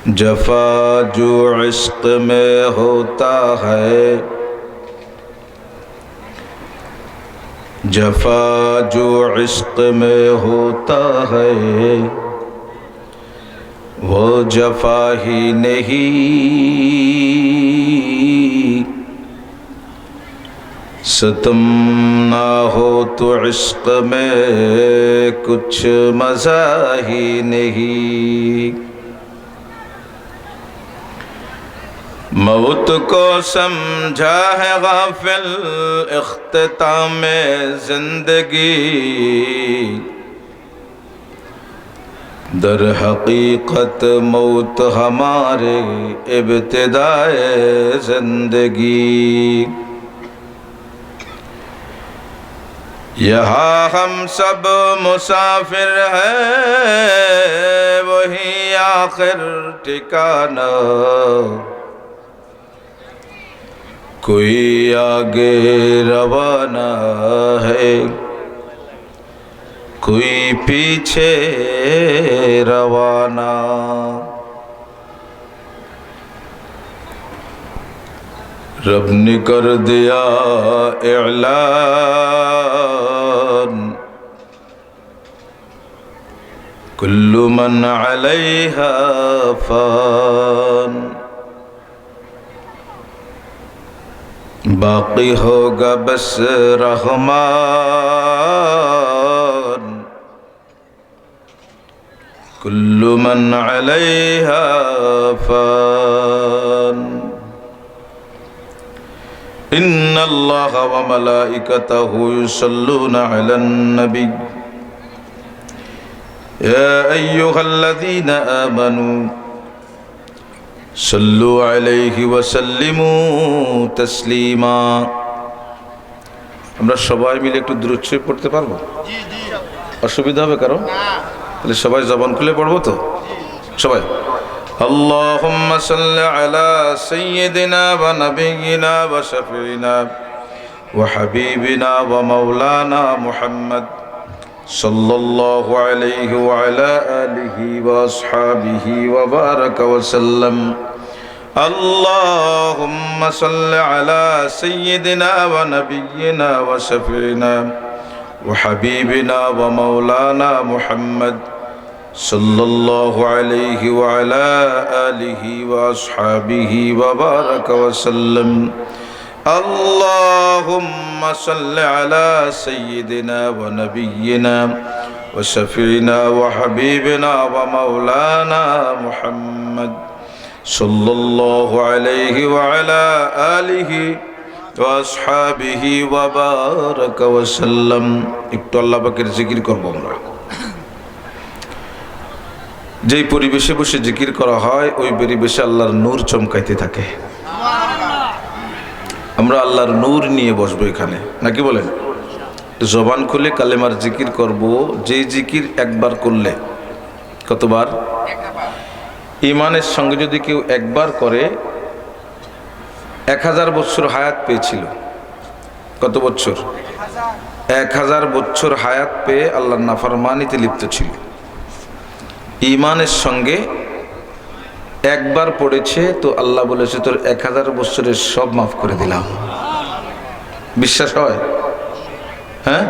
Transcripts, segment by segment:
जफा जो इश्क में होता है, जफा जो इश्क में होता है वो जफा ही नहीं। सितम ना हो तो इश्क में कुछ मज़ा ही नहीं। मौत को समझा है गाफिल इख्तिताम जिंदगी, दर हकीकत मौत हमारे इब्तिदाए जिंदगी। यहाँ हम सब मुसाफिर हैं, वही आखिर ठिकाना। कोई आगे रवाना है, कोई पीछे रवाना। रब ने कर दिया ऐलान, कुल्लु मन अलैहा फान। बाकी होगा बस रहमान, कुल्लु मन अलैहा फान। इन्नल्लाह व मलाइकतहु युसल्लूना अलन नबी, या अय्युहल्लज़ीना आमनू सल्लु अलैहि वसल्लिमू तस्लीमा। আমরা সবাই মিলে একটু দুরূদ শরীফ পড়তে পারবো? জি জি। অসুবিধা হবে কারো? না। তাহলে সবাই জবান খুলে পড়বো তো? সবাই আল্লাহুম্মা সাল্লি আলা সাইয়্যিদিনা ওয়া নাবিয়িনা ওয়া শাফিঈনা ওয়া হাবিবিনা ওয়া মাওলানা মুহাম্মদ সাল্লাল্লাহু আলাইহি ওয়া আলা আলিহি ওয়া আসহাবিহি ওয়া বারাকা ওয়া সাল্লাম। আল্লাহুম্মা সাল্লি আলা সাইয়্যিদিনা ওয়া নাবিয়িনা ওয়া শাফিঈনা ওয়া হাবিবিনা ওয়া মাওলানা মুহাম্মদ সাল্লাল্লাহু আলাইহি ওয়া আলা আলিহি ওয়া আসহাবিহি ওয়া বারাকা ওয়া সাল্লাম। اللهم صل على سيدنا ونبينا وشفيعنا وحبيبنا ومولانا محمد صلى الله عليه وعلى آله وأصحابه وبارك وسلم। একটু আল্লাহ পাকের জিকির করব আমরা। যেই পরিবেশে বসে জিকির করা হয় ওই পরিবেশে আল্লাহর নূর চমকাইতে থাকে। আমরা আল্লাহর নূর নিয়ে বসবো এখানে, নাকি বলেন? জবান খুলে কালেমার জিকির করব। যেই জিকির একবার করলে কতবার? ঈমানের সঙ্গে যদি কেউ একবার করে 1000 বছর হায়াত পেয়েছিল। কত বছর? 1000 বছর হায়াত পেয়ে আল্লাহর নাফরমানিতে লিপ্ত ছিল। ঈমানের সঙ্গে একবার পড়েছে তো আল্লাহ বলেছে তোর 1000 বছরের সব মাফ করে দিলাম। বিশ্বাস হয়? হ্যাঁ,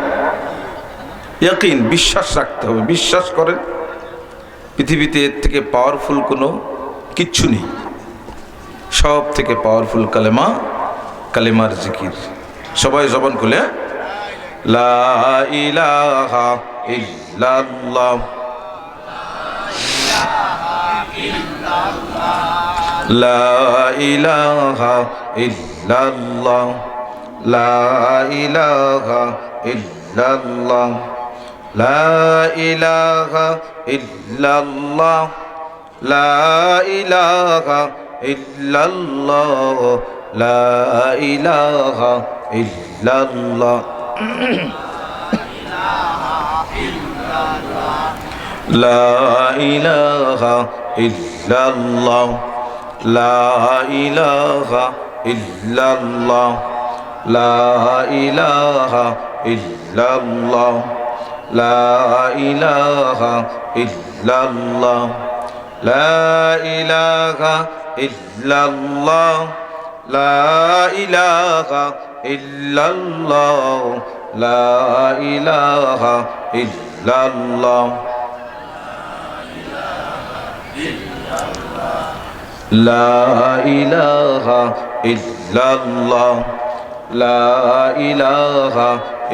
ইয়াকিন, বিশ্বাস রাখতে হবে। বিশ্বাস করেন পৃথিবীতে এর থেকে পাওয়ারফুল কোনো কিচ্ছু নেই। সব থেকে পাওয়ারফুল কালেমা, কালেমার জিকির। সবাই জবান খুলে লা ইলাহা ইল্লাল্লাহ, লা ইলাহা ইল্লাল্লাহ, লা ইলাহা ইল্লাল্লাহ, লা ইলাহা ইল্লাল্লাহ, লা ইলাহা ইল্লাল্লাহ, লা ইলাহা ইল্লাল্লাহ, লা ইলাহা ইল্লাল্লাহ, লা ইলাহা ইল্লাল্লাহ, লা ইলাহা ইল্লাল্লাহ, লা ইলাহা ইল্লাল্লাহ, লা ইলাহা ইল্লাল্লাহ লা ইলাহা ইল্লাল্লাহ লা ইলাহা ইল্লাল্লাহ লা ইলাহা ইল্লাল্লাহ লা ইলাহা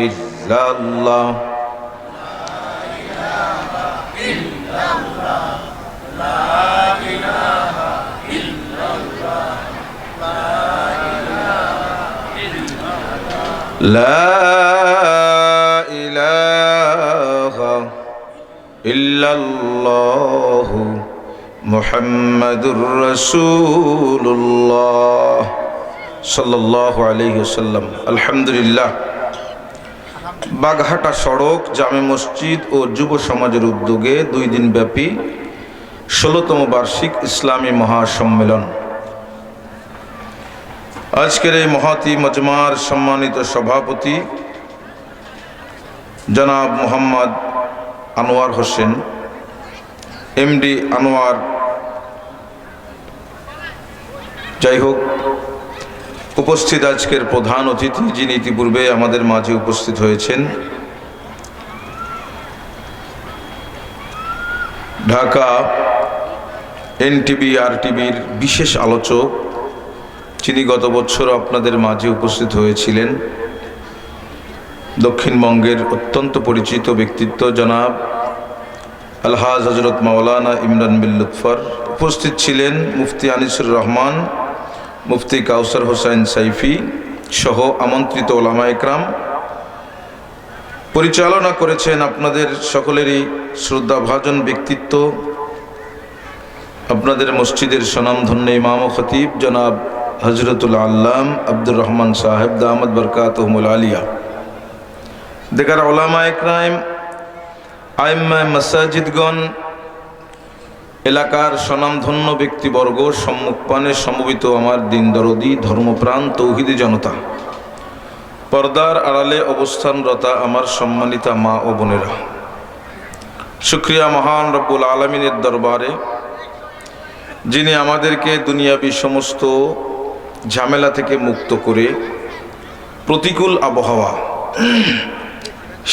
ইল্লাল্লাহ لا إله إلا الله محمد رسول الله صلى الله عليه وسلم الحمد لله বাগহাটা সড়ক জামে মসজিদ ও যুব সমাজের উদ্যোগে 2 দিন ব্যাপী 16তম বার্ষিক ইসলামী মহাসম্মেলন। আজকের এই মহাতি মজমার সম্মানিত সভাপতি জনাব মোহাম্মদ আনোয়ার হোসেন, এমডি আনোয়ার, যাই হোক, উপস্থিত আজকের প্রধান অতিথি যিনি ইতিপূর্বে আমাদের মাঝে উপস্থিত হয়েছেন, ঢাকা এনটিভি আরটিভির বিশেষ আলোচক, যিনি গত বছর আপনাদের মাঝে উপস্থিত হয়েছিলেন, দক্ষিণবঙ্গের অত্যন্ত পরিচিত ব্যক্তিত্ব জনাব আলহাজ হজরত মাওলানা ইমরান বিন লুৎফর। উপস্থিত ছিলেন মুফতি আনিসুর রহমান, মুফতি কাউসার হোসেন সাইফি সহ আমন্ত্রিত ওলামা একরাম। পরিচালনা করেছেন আপনাদের সকলেরই শ্রদ্ধাভাজন ব্যক্তিত্ব, আপনাদের মসজিদের স্বনামধন্য ইমাম ও খতিব জনাব হজরতুল আল্লাম আব্দুর রহমান সাহেব দামাত বরকাতুহুমুল আলিয়া, দেখার ওলামা একরাম, আইম্মা মাসাজিদগণ, এলাকার স্বনামধন্য ব্যক্তিবর্গ, সম্মুখপানে সমবেত আমার দিন দরদি ধর্মপ্রাণ তৌহিদি জনতা, পর্দার আড়ালে অবস্থানরতা আমার সম্মানিতা মা ও বোনেরা, শুকরিয়া মহান রব্বুল আলমিনের দরবারে, যিনি আমাদেরকে দুনিয়াবী সমস্ত ঝামেলা থেকে মুক্ত করে প্রতিকূল আবহাওয়া,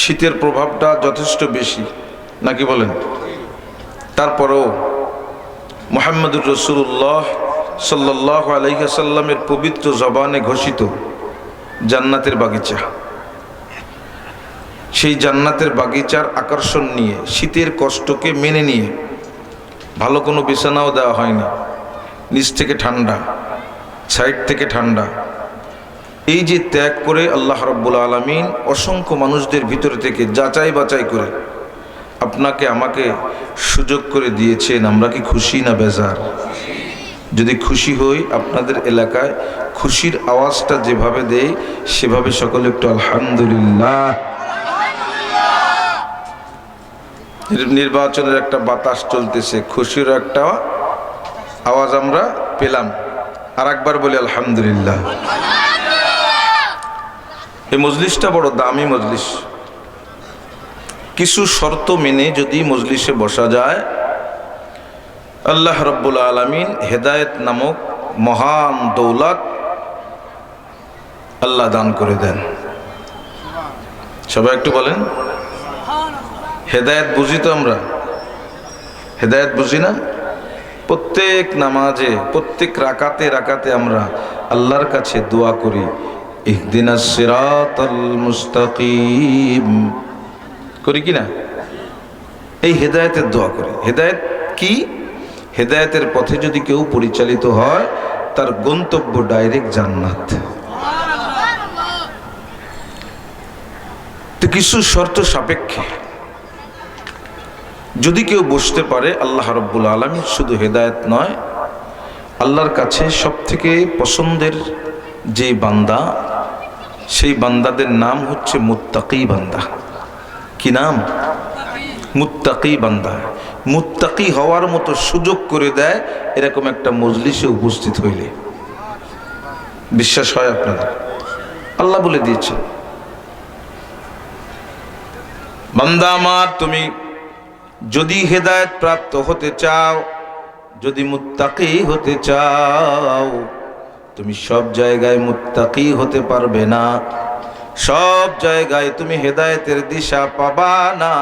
শীতের প্রভাবটা যথেষ্ট বেশি নাকি বলেন, তারপরেও মুহাম্মদুর রাসূলুল্লাহ সাল্লাল্লাহু আলাইহি ওয়াসাল্লামের পবিত্র জবানে ঘোষিত জান্নাতের বাগিচা, সেই জান্নাতের বাগিচার আকর্ষণ নিয়ে, শীতের কষ্টকে মেনে নিয়ে, ভালো কোনো বিছানাও দেওয়া হয়নি, নিচ থেকে ঠান্ডা, সাইড থেকে ঠান্ডা, এই যে ত্যাগ করে আল্লাহ রাব্বুল আলামিন অসংখ্য মানুষদের ভিতর থেকে যাচাই বাছাই করে আপনাকে আমাকে সুযোগ করে দিয়েছেন, আমরা কি খুশি না বেজার? যদি খুশি হই, আপনাদের এলাকায় খুশির আওয়াজটা যেভাবে দেই সেভাবে সকলে একটু আলহামদুলিল্লাহ। নির্বাচনের একটা বাতাস চলতেছে, খুশির একটা আওয়াজ আমরা পেলাম, আর একবার বলি আলহামদুলিল্লাহ। এই মজলিসটা বড় দামি মজলিস, কিছু শর্ত মেনে যদি মজলিসে বসা যায়, আল্লাহ রাব্বুল আলামিন হেদায়েত নামক মহান দৌলত আল্লাহ দান করে দেন। সবাই একটু বলেন হেদায়েত বুঝি তো আমরা? হেদায়েত বুঝি না? প্রত্যেক নামাজে, প্রত্যেক রাকাতে রাকাতে আমরা আল্লাহর কাছে দোয়া করি, ইহদিনাস সিরাতাল মুস্তাকিম, করি কি না? এই হেদায়েতের দোয়া করি। হেদায়েত কি? হেদায়েতের পথে যদি কেউ পরিচালিত হয়, তার গন্তব্য ডাইরেক্ট জান্নাত। তো কিছু শর্ত সাপেক্ষে যদি কেউ বসতে পারে, আল্লাহ রাব্বুল আলামিন শুধু হেদায়েত নয়, আল্লাহর কাছে সবথেকে পছন্দের যে বান্দা, সেই বান্দাদের নাম হচ্ছে মুত্তাকি বান্দা। কি নাম? মুত্তাকি বান্দা। মুত্তাকি হওয়ার মতো সুযোগ করে দেয় এরকম একটা মজলিসে উপস্থিত হইলে। বিশ্বাস হয় আপনাদের? আল্লাহ বলে দিয়েছেন, বান্দা আমার, তুমি যদি হেদায়েত প্রাপ্ত হতে চাও, যদি মুত্তাকি হতে চাও, তুমি সব জায়গায় মুত্তাকি হতে পারবে না, সব জায়গায় তুমি হেদায়েতের দিশা পাবা না।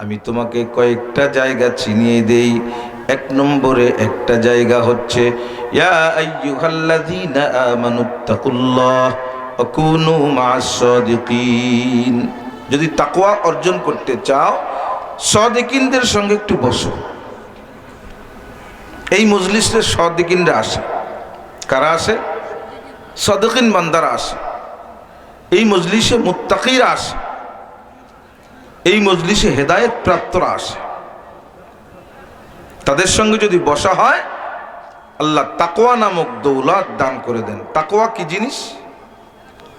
আমি তোমাকে কয়েকটা জায়গা চিনিয়ে দেই। এক নম্বরে একটা জায়গা হচ্ছে ইয়া আইয়ুহাল্লাযীনা আমানুত্তাকুল্লাহ ওয়া কুনু মা'আস সাদিকিন। যদি তাকওয়া অর্জন করতে চাও, সাদিকিনদের সঙ্গে একটু বসো। এই মজলিসে সাদিকিনরা আসে। কারা আসে? সাদিকিন বান্দারা আসে। এই মজলিসে মুত্তাকিরা আসে। এই মজলিসে হেদায়েত প্রাপ্তরা আসে। তাদের সঙ্গে যদি বসা হয়, আল্লাহ তাকওয়া নামক দৌলত দান করে দেন। তাকওয়া কি জিনিস,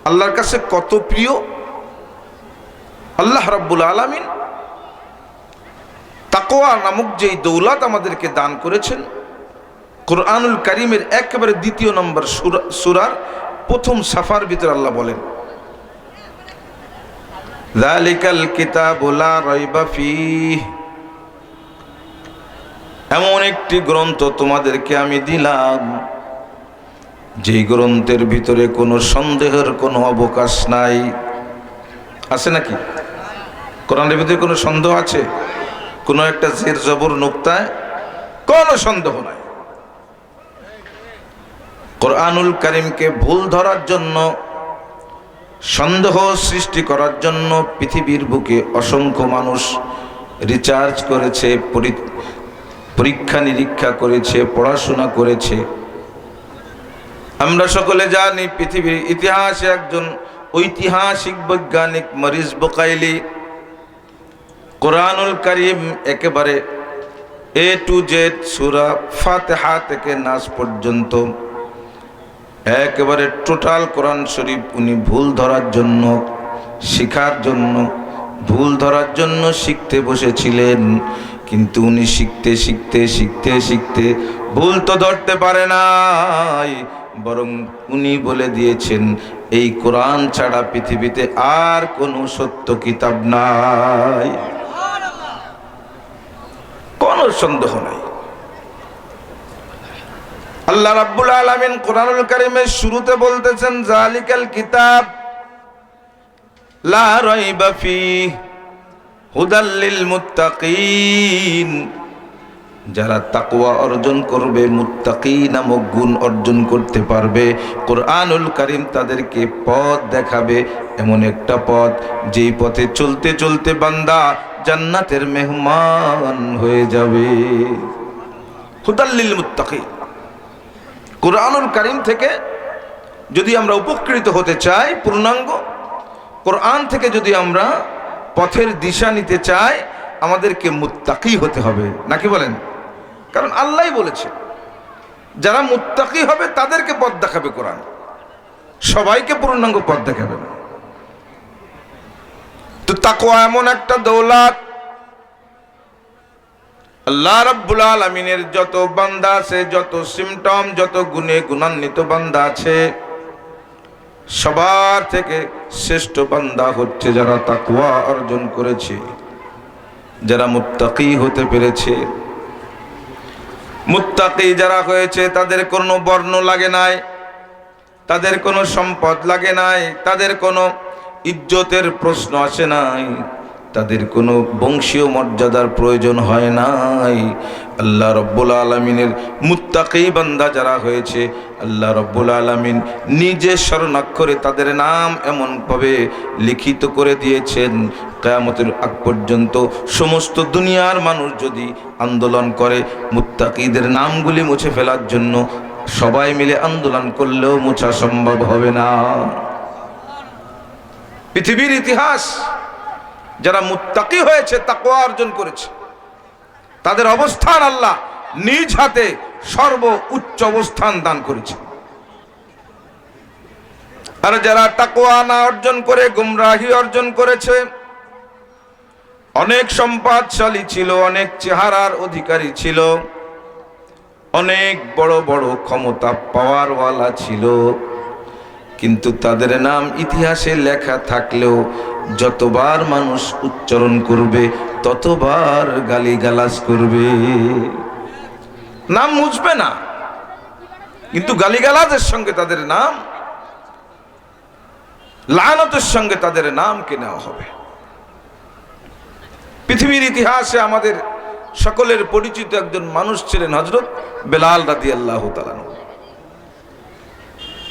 আল্লাহর কাছে কত প্রিয়, আল্লাহ রাব্বুল আলামিন তাকওয়া নামক যেই দৌলত আমাদেরকে দান করেছেন, কুরআনুল কারীমের একেবারে ২য় নম্বর সূরার প্রথম সাফার ভিতরে আল্লাহ বলেন, যালিকাল কিতাবু লা রাইবা ফীহ, এমন একটি গ্রন্থ তোমাদেরকে আমি দিলাম যেই গ্রন্থের ভিতরে কোনো সন্দেহের কোনো অবকাশ নাই। আছে নাকি? কোরআনের ভিতরে কোনো সন্দেহ আছে? কোনো একটা জের জবর নুক্তায় কোনো সন্দেহ নাই। কোরআনুল কারীমকে ভুল ধরার জন্য, সন্দেহ সৃষ্টি করার জন্য পৃথিবীর বুকে অসংখ্য মানুষ রিসার্চ করেছে, পরীক্ষা নিরীক্ষা করেছে, পড়াশোনা করেছে। আমরা সকলে জানি পৃথিবীর ইতিহাসে একজন ঐতিহাসিক বৈজ্ঞানিক মরিস বুকাইলি কোরআনুল কারীম একেবারে A to Z সূরা ফাতিহা থেকে নাস পর্যন্ত একেবারে টোটাল কোরআন শরীফ উনি ভুল ধরার জন্য, শিখার জন্য, ভুল ধরার জন্য শিখতে বসেছিলেন। কিন্তু উনি শিখতে শিখতে শিখতে শিখতে ভুল তো ধরতে পারে নাই, বরং উনি বলে দিয়েছেন এই কোরআন ছাড়া পৃথিবীতে আর কোনো সত্য কিতাব নাই। কোনো সন্দেহ নাই। আল্লাহ রাব্বুল আলামিন কোরআনুল কারীমের শুরুতে বলতেছেন, যালিকাল কিতাব লা রাইবা ফীহ হুদাল লিল মুত্তাকিন। যারা তাকওয়া অর্জন করবে, মুত্তাকি নামক গুণ অর্জন করতে পারবে, কোরআনুল কারীম তাদেরকে পথ দেখাবে, এমন একটা পথ যেই পথে চলতে চলতে বান্দা জান্নাতের মেহমান হয়ে যাবে। হুদাল লিল মুত্তাকিন। কোরআনুল কারীম থেকে যদি আমরা উপকৃত হতে চাই পূর্ণাঙ্গ, কোরআন থেকে যদি আমরা পথের দিশা নিতে চাই, আমাদেরকে মুত্তাকি হতে হবে, নাকি বলেন? কারণ আল্লাহই বলেছে যারা মুত্তাকি হবে তাদেরকে পথ দেখাবে কোরআন, সবাইকে পূর্ণাঙ্গ পথ দেখাবে না। তো তাকওয়া এমন একটা দৌলত, আল্লাহ রাব্বুল আলামিনের যত বান্দা আছে, যত সিমটম, যত গুণে গুণান্বিত বান্দা আছে, সবার থেকে শ্রেষ্ঠ বান্দা হচ্ছে যারা তাকওয়া অর্জন করেছে, যারা মুত্তাকি হতে পেরেছে। মুত্তাকি যারা হয়েছে তাদের কোনো বর্ণ লাগে নাই, তাদের কোনো সম্পদ লাগে নাই, তাদের কোনো ইজ্জতের প্রশ্ন আসে নাই, তাদের কোনো বংশীয় মর্যাদার প্রয়োজন হয় নাই। আল্লাহ রাব্বুল আলামিনের মুত্তাকি বান্দা যারা হয়েছে, আল্লাহ রাব্বুল আলামিন নিজে স্বর্ণাক্ষরে তাদের নাম এমনভাবে লিখিত করে দিয়েছেন, কিয়ামতের আগ পর্যন্ত সমস্ত দুনিয়ার মানুষ যদি আন্দোলন করে মুত্তাকিদের নামগুলি মুছে ফেলার জন্য, সবাই মিলে আন্দোলন করলেও মোছা সম্ভব হবে না। পৃথিবীর ইতিহাস যারা মুত্তাকি হয়েছে, তাকওয়া অর্জন করেছে, তাদের অবস্থান আল্লাহ নিজ হাতে সর্বোচ্চ অবস্থান দান করেছে। আর যারা তাকওয়া না অর্জন করে গুমরাহি অর্জন করেছে, অনেক সম্পদশালী ছিল, অনেক চেহারার অধিকারী ছিল, অনেক বড় বড় ক্ষমতা পাওয়ারওয়ালা ছিল, কিন্তু তাদের নাম ইতিহাসে লেখা থাকলেও যতবার মানুষ উচ্চারণ করবে ততবার গালিগালাজ করবে। নাম মুছবে না, কিন্তু গালিগালাজের সঙ্গে তাদের নাম, লানতের সঙ্গে তাদের নামকে নেওয়া হবে। পৃথিবীর ইতিহাসে আমাদের সকলের পরিচিত একজন মানুষ ছিলেন হযরত বেলাল রাদিয়াল্লাহু তাআলা।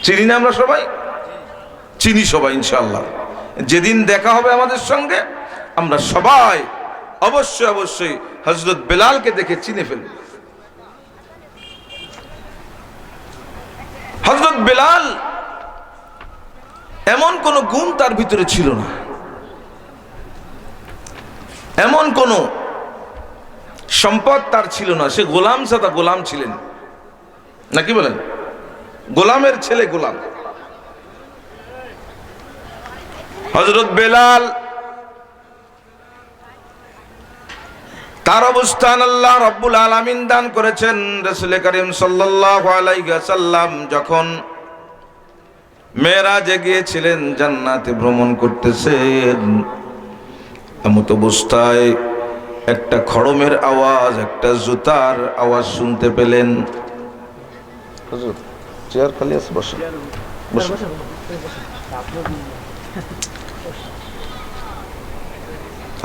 চিনি না আমরা সবাই? চিনি সবাই ইনশাআল্লাহ। যেদিন দেখা হবে আমাদের সঙ্গে আমরা সবাই অবশ্যই অবশ্যই হযরত বেলালকে দেখে চিনে ফেলব। হযরত বেলাল এমন কোন গুণ তার ভিতরে ছিল না, এমন কোন সম্পদ তার ছিল না। সে গোলাম সাদা গোলাম ছিলেন, নাকি বলেন? গোলামের ছেলে গোলাম। হযরত বেলাল তার অবস্থান আল্লাহ রাব্বুল আলামিন দান করেছেন। রাসূল করিম সাল্লাল্লাহু আলাইহি ওয়াসাল্লাম যখন মেরাজে গিয়েছিলেন, জান্নাতে ভ্রমণ করতেছেন, এমত অবস্থায় একটা খড়মের আওয়াজ, একটা জুতার আওয়াজ শুনতে পেলেন। হুজুর চেয়ার খালি আছে, বসেন বসেন।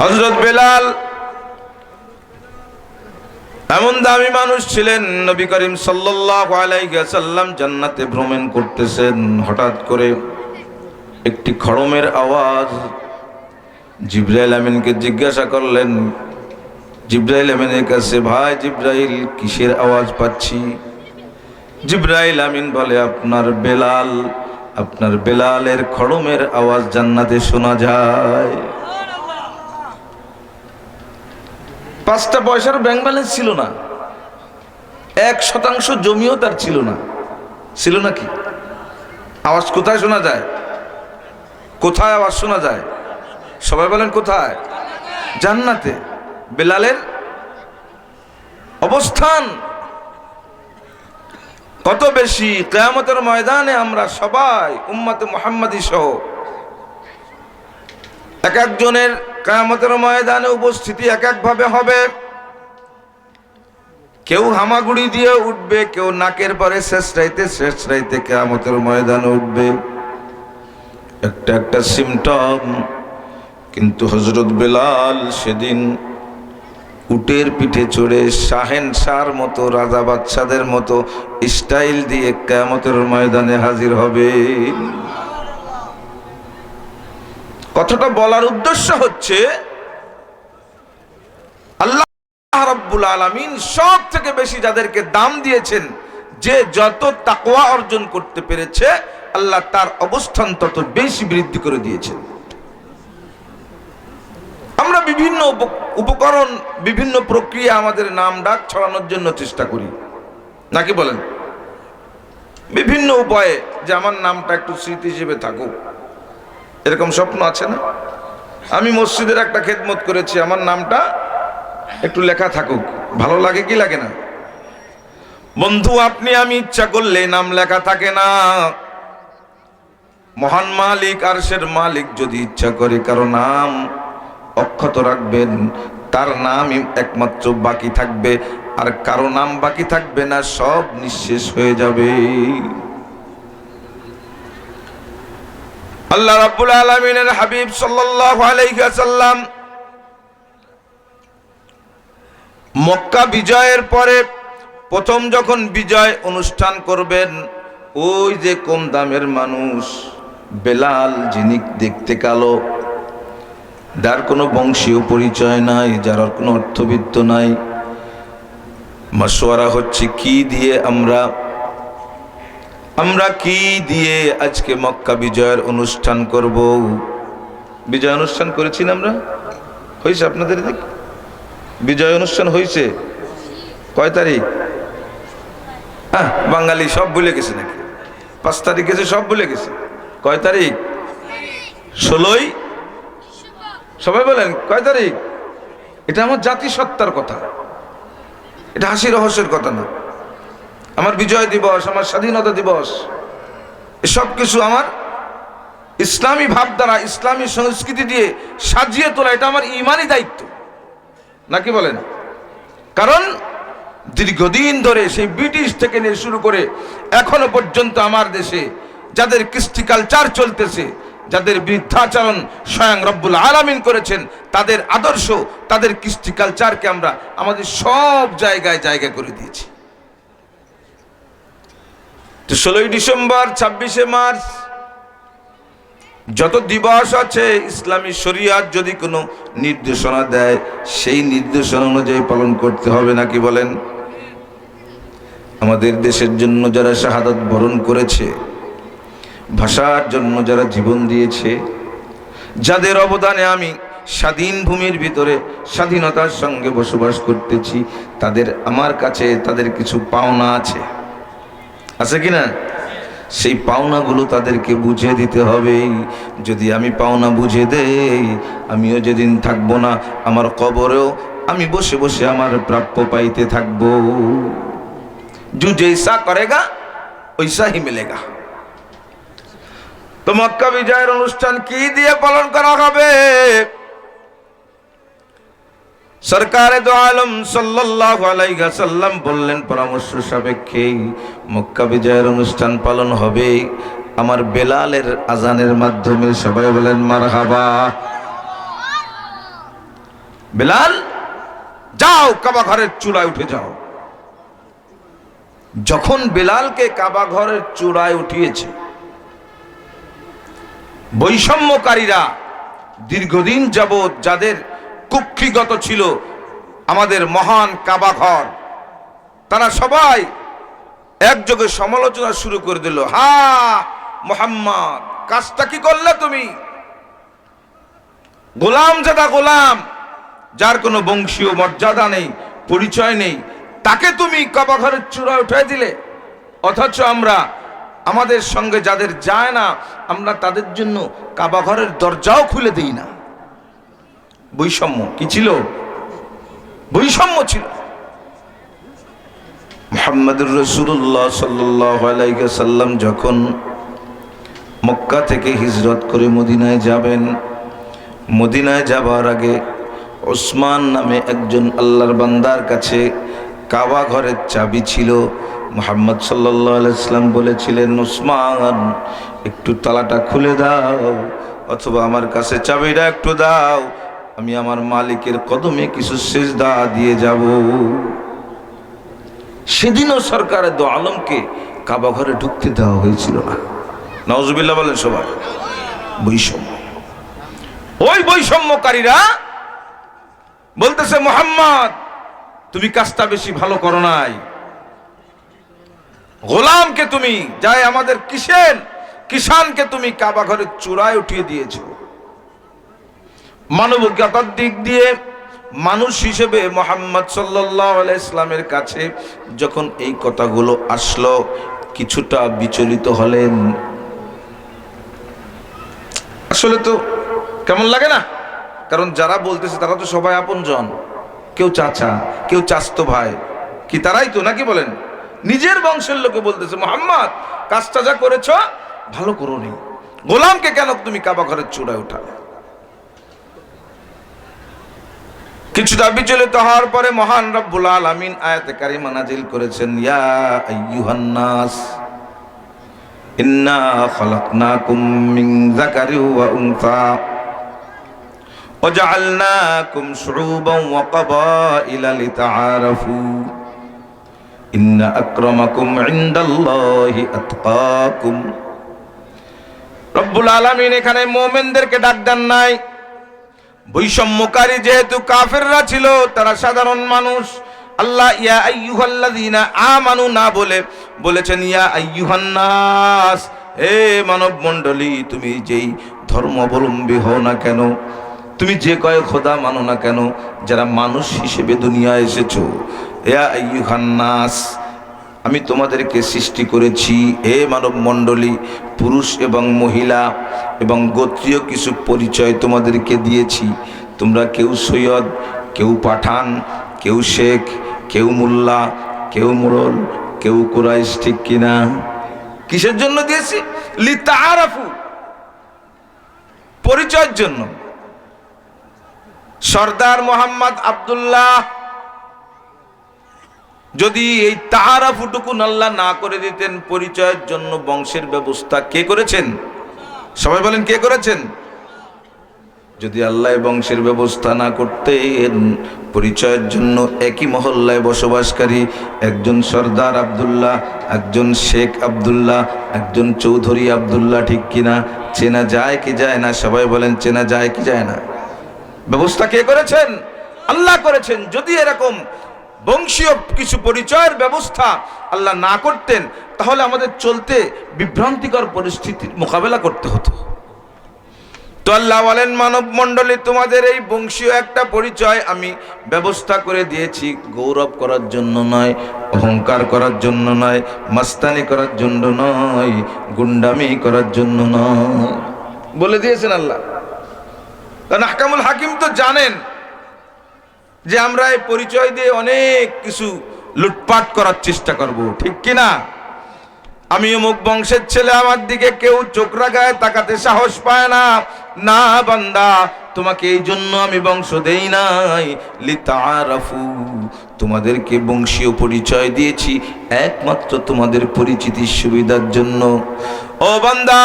হযরত বেলাল এমন দামি মানুষ ছিলেন, নবী করিম সাল্লাল্লাহু আলাইহি ওয়াসাল্লাম জান্নাতে ভ্রমণ করতেছেন, হঠাৎ করে একটি খড়মের আওয়াজ। জিবরাইল আমিনকে জিজ্ঞাসা করলেন, জিবরাইল আমিনের কাছে, ভাই জিবরাইল কিসের আওয়াজ পাচ্ছি? জিবরাইল আমিন বলে, আপনার বেলাল, আপনার বেলালের খড়মের আওয়াজ জান্নাতে শোনা যায়। 5টা পয়সার ব্যাংক ব্যালেন্স ছিল না, 1% জমিও তার ছিল না। ছিল নাকি? আওয়াজ কোথায় শোনা যায়? কোথায় আওয়াজ শোনা যায়? সবাই বলেন কোথায়? জান্নাতে। বেলালের অবস্থান কত বেশি! কিয়ামতের ময়দানে আমরা সবাই উম্মতে মুহাম্মাদি সহ এক একজনের কিয়ামতের ময়দানে উপস্থিতি এক এক ভাবে হবে। কেউ হামাগুড়ি দিয়ে উঠবে, কেউ নাকের পরে শেষ রাইতে কিয়ামতের ময়দানে উঠবে। একটা একটা সিমটম। কিন্তু হযরত বেলাল সেদিন উটের পিঠে চড়ে শাহেনশার মতো, রাজা বাদশাদের মতো স্টাইল দিয়ে কিয়ামতের ময়দানে হাজির হবে। কথাটা বলার উদ্দেশ্য হচ্ছে, আল্লাহ রাব্বুল আলামিন সব থেকে বেশি যাদেরকে দাম দিয়েছেন, যে যত তাকওয়া অর্জন করতে পেরেছে, আল্লাহ তার অবস্থান তত বেশি বৃদ্ধি করে দিয়েছেন। আমরা বিভিন্ন উপকরণ, বিভিন্ন প্রক্রিয়া আমাদের নাম ডাক ছড়ানোর জন্য চেষ্টা করি, নাকি বলেন? বিভিন্ন উপায়ে, যে আমার নামটা একটু স্মৃতি হিসেবে থাকুক, এরকম স্বপ্ন আছে না? আমি মসজিদের একটা খেদমত করেছি, আমার নামটা একটু লেখা থাকুক। ভালো লাগে কি লাগে না? বন্ধু, আপনি আমি ইচ্ছা করলে নাম লেখা থাকে না। মহান মালিক আরশের মালিক যদি ইচ্ছা করে কারো নাম অক্ষত রাখবেন, তার নামই একমাত্র বাকি থাকবে, আর কারো নাম বাকি থাকবে না, সব নিঃশেষ হয়ে যাবে। আল্লাহ রাব্বুল আলামিনের হাবিব সাল্লাল্লাহু আলাইহি ওয়াসাল্লাম মক্কা বিজয়ের পরে প্রথম যখন বিজয় অনুষ্ঠান করবেন, ওই যে কম দামের মানুষ বেলাল, যিনি দেখতে কালো, যার কোনো বংশীয় পরিচয় নাই, যার কোনো অর্থবিত্ত নাই, মাশওয়ারা হচ্ছে কি দিয়ে আমরা কি দিয়ে আজকে মক্কা বিজয়ের অনুষ্ঠান করব। বিজয় অনুষ্ঠান করেছি না আমরা? হয়েছে আপনাদের দিক? বিজয় অনুষ্ঠান হয়েছে কয় তারিখ? বাঙালি সব ভুলে গেছে নাকি? 5 তারিখ গেছে, সব ভুলে গেছে। কয় তারিখ? 16ই। সবাই বলেন কয় তারিখ? এটা আমার জাতিসত্তার কথা, এটা হাসি রহস্যের কথা না। আমার বিজয় দিবস, আমার স্বাধীনতা দিবস, এসব কিছু আমার ইসলামী ভাবধারা, ইসলামী সংস্কৃতি দিয়ে সাজিয়ে তোলা, এটা আমার ইমানি দায়িত্ব, নাকি বলেন? কারণ দীর্ঘদিন ধরে সেই ব্রিটিশ থেকে নিয়ে শুরু করে এখনো পর্যন্ত আমার দেশে যাদের কৃষ্টি কালচার চলতেছে, যাদের বৃদ্ধাচরণ স্বয়ং রব্বুল আলামিন করেছেন, তাদের আদর্শ, তাদের কৃষ্টি কালচারকে আমরা আমাদের সব জায়গায় জায়গা করে দিয়েছি। তো 16ই ডিসেম্বর, 26শে মার্চ যত দিবস আছে, ইসলামী শরিয়াত যদি কোনো নির্দেশনা দেয় সেই নির্দেশনা অনুযায়ী পালন করতে হবে, নাকি বলেন? আমাদের দেশের জন্য যারা শাহাদাত বরণ করেছে, ভাষার জন্য যারা জীবন দিয়েছে, যাদের অবদানে আমি স্বাধীন ভূমির ভিতরে স্বাধীনতার সঙ্গে বসবাস করতেছি, তাদের আমার কাছে তাদের কিছু পাওনা আছে, আছে কিনা? সেই পাওনাগুলো তাদেরকে বুঝিয়ে দিতে হবে। যদি আমি পাওনা বুঝে দেই, আমিও যেদিন থাকবো না, আমার কবরেও আমি বসে বসে আমার প্রাপ্য পাইতে থাকবো। जो जैसा करेगा वैसा ही मिलेगा। তো মক্কা বিজয়ের অনুষ্ঠান কি দিয়ে পালন করা হবে? সরকারে দো আলম সাল্লাল্লাহু আলাইহি ওয়াসাল্লাম বললেন, পরামর্শ সাপেক্ষে মক্কা বিজয়ের অনুষ্ঠান পালন হবে আমার বেলালের আজানের মাধ্যমে। সবাই বলেন মারহাবা। বেলাল, যাও কাবা ঘরের চূড়ায় উঠে যাও। যখন বেলালকে কাবা ঘরের চূড়ায় উঠিয়েছে, বৈষম্যকারীরা দীর্ঘদিন যাবৎ যাদের কুক্ষিগত ছিল আমাদের মহান কাবা ঘর, তারা সবাই একযোগে সমালোচনা শুরু করে দিল। হা মুহাম্মদ, কাজটা কি করলে তুমি? গোলাম জাদা গোলাম, যার কোনো বংশীয় মর্যাদা নেই, পরিচয় নেই, তাকে তুমি কাবা ঘরের চূড়ায় উঠাই দিলে। অথচ আমরা আমাদের সঙ্গে যাদের যায় না, আমরা তাদের জন্য কাবা ঘরের দরজাও খুলে দিই না। বৈষম্য কি ছিল? বৈষম্য ছিল। মুহাম্মদুর রাসূলুল্লাহ সাল্লাল্লাহু আলাইহি ওয়াসাল্লাম যখন মক্কা থেকে হিজরত করে মদিনায় যাবেন, মদিনায় যাবার আগে ওসমান নামে একজন আল্লাহর বান্দার কাছে কাবা ঘরের চাবি ছিল। মুহাম্মদ সাল্লাল্লাহু আলাইহি ওয়াসাল্লাম বলেছিলেন, ওসমান একটু তালাটা খুলে দাও, অথবা আমার কাছে চাবিটা একটু দাও, আমি আমার মালিকের কদমে কিছু সিজদা দিয়ে যাব। সেদিনও সরকারে দো আলমকে কাবা ঘরে ঢুকতে দেওয়া হয়েছিল না। নাউজুবিল্লাহ বলেন সবাই। বৈষম্য। ওই বৈষম্যকারীরা বলতেছে, মুহাম্মদ তুমি কাজটা বেশি ভালো করো নাই। গোলামকে তুমি, যাই আমাদের কিষানকে তুমি কাবা ঘরের চূড়ায় উঠিয়ে দিয়েছো। মানবিকতার দিক দিয়ে মানুষ হিসেবে মুহাম্মদ সাল্লাল্লাহু আলাইহি ইসলামের কাছে যখন এই কথাগুলো আসলো, কিছুটা বিচলিত হলেন। আসলে তো কেমন লাগে না? কারণ যারা বলতেছে তারা তো সবাই আপনজন, কেউ চাচা, কেউ চাচতো ভাই, কি তারাই তো, নাকি বলেন? নিজের বংশের লোকে বলতেছে, মুহাম্মদ কাজটা যা করেছ ভালো করোনি, গোলামকে কেন তুমি কাবা ঘরের চূড়ায় উঠালে? কিছুটা বিচলিত হওয়ার পরে মহান রব্বুল আলামিন আয়াতে কারিমা নাজিল করেছেন, ইয়া আইয়ুহান নাস ইন্না খালাকনাকুম মিন যাকারিন ওয়া উনসা ওয়াজআলনাকুম শুউবান ওয়া ক্বাবাইলা লিতাআরাফু ইন্না আকরামাকুম ইনদাল্লাহি আতকাকুম। রব্বুল আলামিন এখানে মুমিনদেরকে ডাক দেন নাই। বৈষম্যকারী যেহেতু কাফেররা ছিল, তারা সাধারণ মানুষ, আল্লাহ ইয়া আইয়ুহাল্লাযীনা আমানু না বলে বলেছেন ইয়া আইয়ুহান নাস, হে মানব মণ্ডলী, তুমি যেই ধর্মাবলম্বী হও না কেন, তুমি যে কয় খোদা মানো না কেন, যারা মানুষ হিসেবে দুনিয়ায় এসেছো, ইয়া আইয়ুহান নাস, আমি তোমাদেরকে সৃষ্টি করেছি। হে মানব মণ্ডলী, পুরুষ এবং মহিলা এবং গোত্রীয় কিছু পরিচয় তোমাদেরকে দিয়েছি। তোমরা কেউ সৈয়দ, কেউ পাঠান, কেউ শেখ, কেউ মোল্লা, কেউ মোড়ল, কেউ কুরাইশ, ঠিক কিনা? কিসের জন্য দিয়েছি? লিতাআরাফু, পরিচয়ের জন্য। সর্দার মোহাম্মদ আব্দুল্লাহ যদি এই তাআরাফুটুকুন আল্লাহ না করে দিতেন, পরিচয়ের জন্য বংশের ব্যবস্থা কে করেছেন? সবাই বলেন, কে করেছেন? যদি আল্লাহ বংশের ব্যবস্থা না করতেন, পরিচয়ের জন্য একই মহল্লায় বসবাসকারী একজন সর্দার আব্দুল্লাহ, একজন শেখ আব্দুল্লাহ, একজন চৌধুরী আব্দুল্লাহ, ঠিক কিনা? চেনা যায় কি যায় না? সবাই বলেন, চেনা যায় কি যায় না? ব্যবস্থা কে করেছেন? আল্লাহ করেছেন। যদি এরকম বংশীয় কিছু পরিচয়ের ব্যবস্থা আল্লাহ না করতেন, তাহলে আমাদের চলতে বিভ্রান্তিকর পরিস্থিতির মোকাবেলা করতে হতো। তো আল্লাহ বলেন, মানব মণ্ডলী, তোমাদের এই বংশীয় একটা পরিচয় আমি ব্যবস্থা করে দিয়েছি, গৌরব করার জন্য নয়, অহংকার করার জন্য নয়, মাস্তানি করার জন্য নয়, গুন্ডামি করার জন্য নয়, বলে দিয়েছেন আল্লাহ। কারণ আহকামুল হাকিম তো জানেন যে আমরা এই পরিচয় দিয়ে অনেক কিছু লুটপাট করার চেষ্টা করব, ঠিক কিনা? আমি অমুক বংশের ছেলে, আমার দিকে কেউ চোখ রাগায় তাকাতে সাহস পায় না। না বান্দা, তোমাকে এই জন্য আমি বংশ দেই নাই, লিতাআরাফু, তোমাদেরকে বংশীয় পরিচয় দিয়েছি একমাত্র তোমাদের পরিচিতির সুবিধার জন্য। ও বান্দা,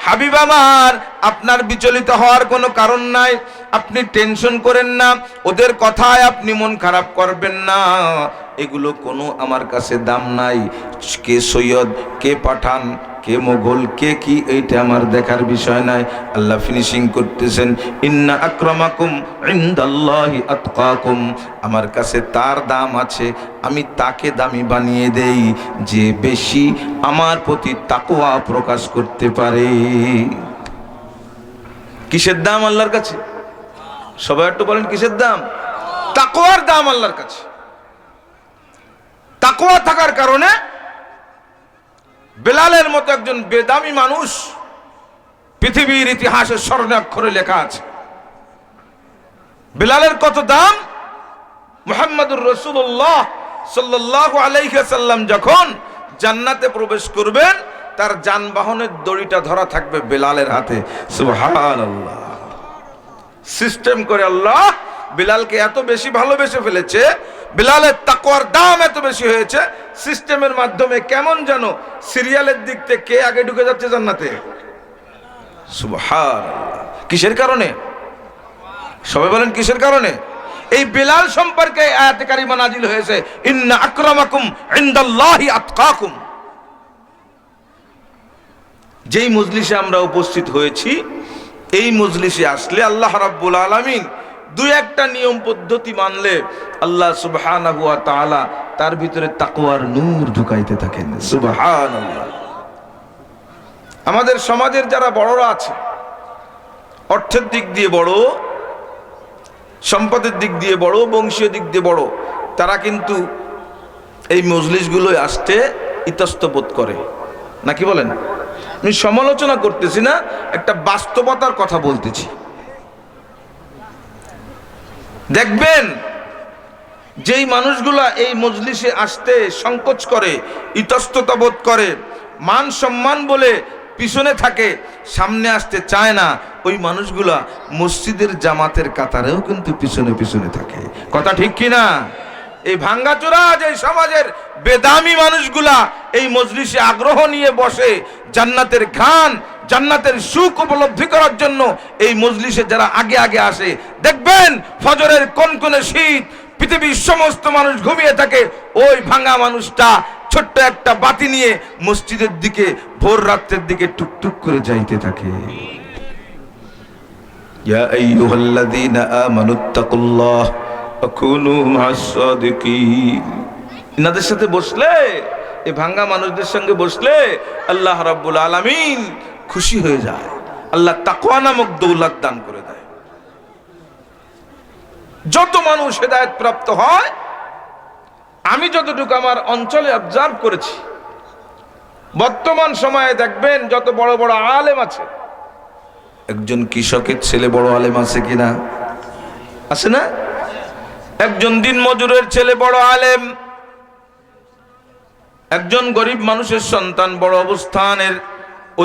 হাবিব আমার, আপনার বিচলিত হওয়ার কোনো কারণ নাই, আপনি টেনশন করেন না, ওদের কথায় আপনি মন খারাপ করবেন না, এগুলো কোনো আমার কাছে দাম নাই। কে সৈয়দ, কে পাঠান, কে মোগল, কে কি, এইটা আমার দেখার বিষয় নাই। আল্লাহ ফিনিশিং করতেছেন, ইন্না আকরামাকুম ইনদাল্লাহি আতকাকুম, আমার কাছে তার দাম আছে, আমি তাকে দামি বানিয়ে দেই যে বেশি আমার প্রতি তাকওয়া প্রকাশ করতে পারে। কিসের দাম আল্লাহর কাছে? সবাই একটু বলেন, কিসের দাম? তাকওয়ার দাম আল্লাহর কাছে। তাকওয়া থাকার কারণে বেলালের মতো একজন বেদামি মানুষ পৃথিবীর ইতিহাসে স্বর্ণ অক্ষরে লেখা আছে। বেলালের কত দাম! মুহাম্মদুর রাসূলুল্লাহ সাল্লাল্লাহু আলাইহি ওয়াসাল্লাম যখন জান্নাতে প্রবেশ করবেন, তার যানবাহনের দড়িটা ধরা থাকবে বেলালের হাতে। সুবহানাল্লাহ! সিস্টেম করে আল্লাহ বেলালকে এত বেশি ভালোবেসে ফেলেছে, বেলালের তাকওয়ার দাম এত বেশি হয়েছে, সিস্টেমের মাধ্যমে কেমন যেন সিরিয়ালের দিক থেকে কে আগে ঢুকে যাচ্ছে জান্নাতে। সুবহানাল্লাহ! কিসের কারণে? সবাই বলেন, কিসের কারণে? এই বেলাল সম্পর্কে আয়াতে কারিমা নাজিল হয়েছে, ইন্না আকরামাকুম ইনদাল্লাহি আতকাকুম। যেই মজলিসে আমরা উপস্থিত হয়েছি, এই মজলিসে আসলে আল্লাহ রাব্বুল আলামিন দুই একটা নিয়ম পদ্ধতি মানলে আল্লাহ সুবহানাহু ওয়া তাআলা তার ভিতরে তাকওয়ার নূর ঢুকাইতে থাকেন। সুবহানাল্লাহ! আমাদের সমাজের যারা বড়রা আছে, অর্থের দিক দিয়ে বড়, সম্পদের দিক দিয়ে বড়, বংশীয় দিক দিয়ে বড়, তারা কিন্তু এই মজলিসগুলোয় আসতে ইতস্তত করে, নাকি বলেন? আমি সমালোচনা করতেছি না, একটা বাস্তবতার কথা বলতেছি। দেখবেন যেই মানুষগুলা এই মজলিসে আসতে সংকোচ করে, ইতস্তত বোধ করে, মান সম্মান বলে পিছনে থাকে, সামনে আসতে চায় না, ওই মানুষগুলা মসজিদের জামাতের কাতারেও কিন্তু পিছনে পিছনে থাকে। কথা ঠিক কিনা? এই ভাঙ্গাচোরা যে সমাজের বেদামি মানুষগুলা এই মজলিসে আগ্রহ নিয়ে বসে, জান্নাতের ঘ্রাণ, জান্নাতের সুখ উপলব্ধি করার জন্য এই মজলিসে যারা আগে আগে আসে, দেখবেন ফজরের কনকনে শীত, পৃথিবীর সমস্ত মানুষ ঘুমিয়ে থাকে, ওই ভাঙা মানুষটা ছোট্ট একটা বাতি নিয়ে মসজিদের দিকে ভোর রাতের দিকে টুকটুক করে যাইতে থাকে। ইয়া আইয়ুহাল্লাযীনা আমানুত্তাকুল্লাহ ওয়া কুনু মা'আস সাদিকিন। ইনাদের সাথে বসলে, এই ভাঙা মানুষদের সঙ্গে বসলে আল্লাহ রাব্বুল আলামিন খুশি হয়ে যায়, আল্লাহ তাকওয়া নামক দৌলত দান করে দেয়। যত মানুষ হেদায়েত প্রাপ্ত হয়, আমি যতটুকু আমার অঞ্চলে অবজার্ভ করেছি, বর্তমান সময়ে দেখবেন যত বড় বড় আলেম আছে, একজন কৃষকের ছেলে বড় আলেম আছে কিনা? আছে না? একজন দিন মজুরের ছেলে বড় আলেম, একজন গরিব মানুষের সন্তান বড় অবস্থানের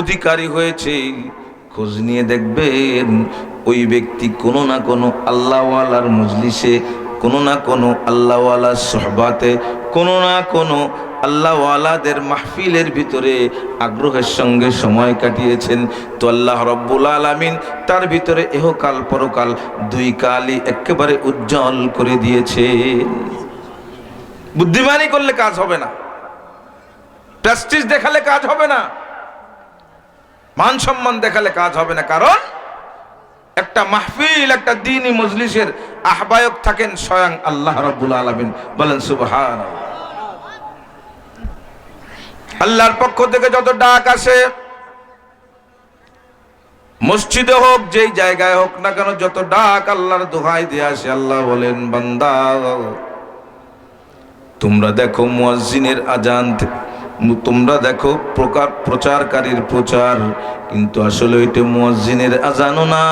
অধিকারী হয়েছে। খোঁজ নিয়ে দেখবেন ওই ব্যক্তি কোনো না কোনো আল্লাহওয়ালার মজলিসে কোনো না কোনো আল্লাহওয়ালা সোহবাতে, কোনো না কোনো আল্লাহওয়ালাদের মাহফিলের ভিতরে আগ্রহের সঙ্গে সময় কাটিয়েছেন। তো আল্লাহ রব্বুল আলামিন তার ভিতরে এহকাল পরকাল দুই কালই একেবারে উজ্জ্বল করে দিয়েছেন। বুদ্ধিমানি করলে কাজ হবে না, প্রেস্টিজ দেখালে কাজ হবে না, মান সম্মান দেখালে কাজ হবে না। কারণ একটা মাহফিল, একটা দ্বীনি মজলিসের আহ্বায়ক থাকেন স্বয়ং আল্লাহ রাব্বুল আলামিন। বলেন সুবহানাল্লাহ। আল্লাহর পক্ষ থেকে যত ডাক আসে, মসজিদে হোক যেই জায়গায় হোক না কেন, যত ডাক আল্লাহর দোহাই দিয়ে আসে, আল্লাহ বলেন বান্দা তোমরা দেখো মুয়াজ্জিনের আজান, তোমরা দেখো প্রচারকারীর প্রচার, কিন্তু আসলে এটা মুয়াজ্জিনের আজানও না,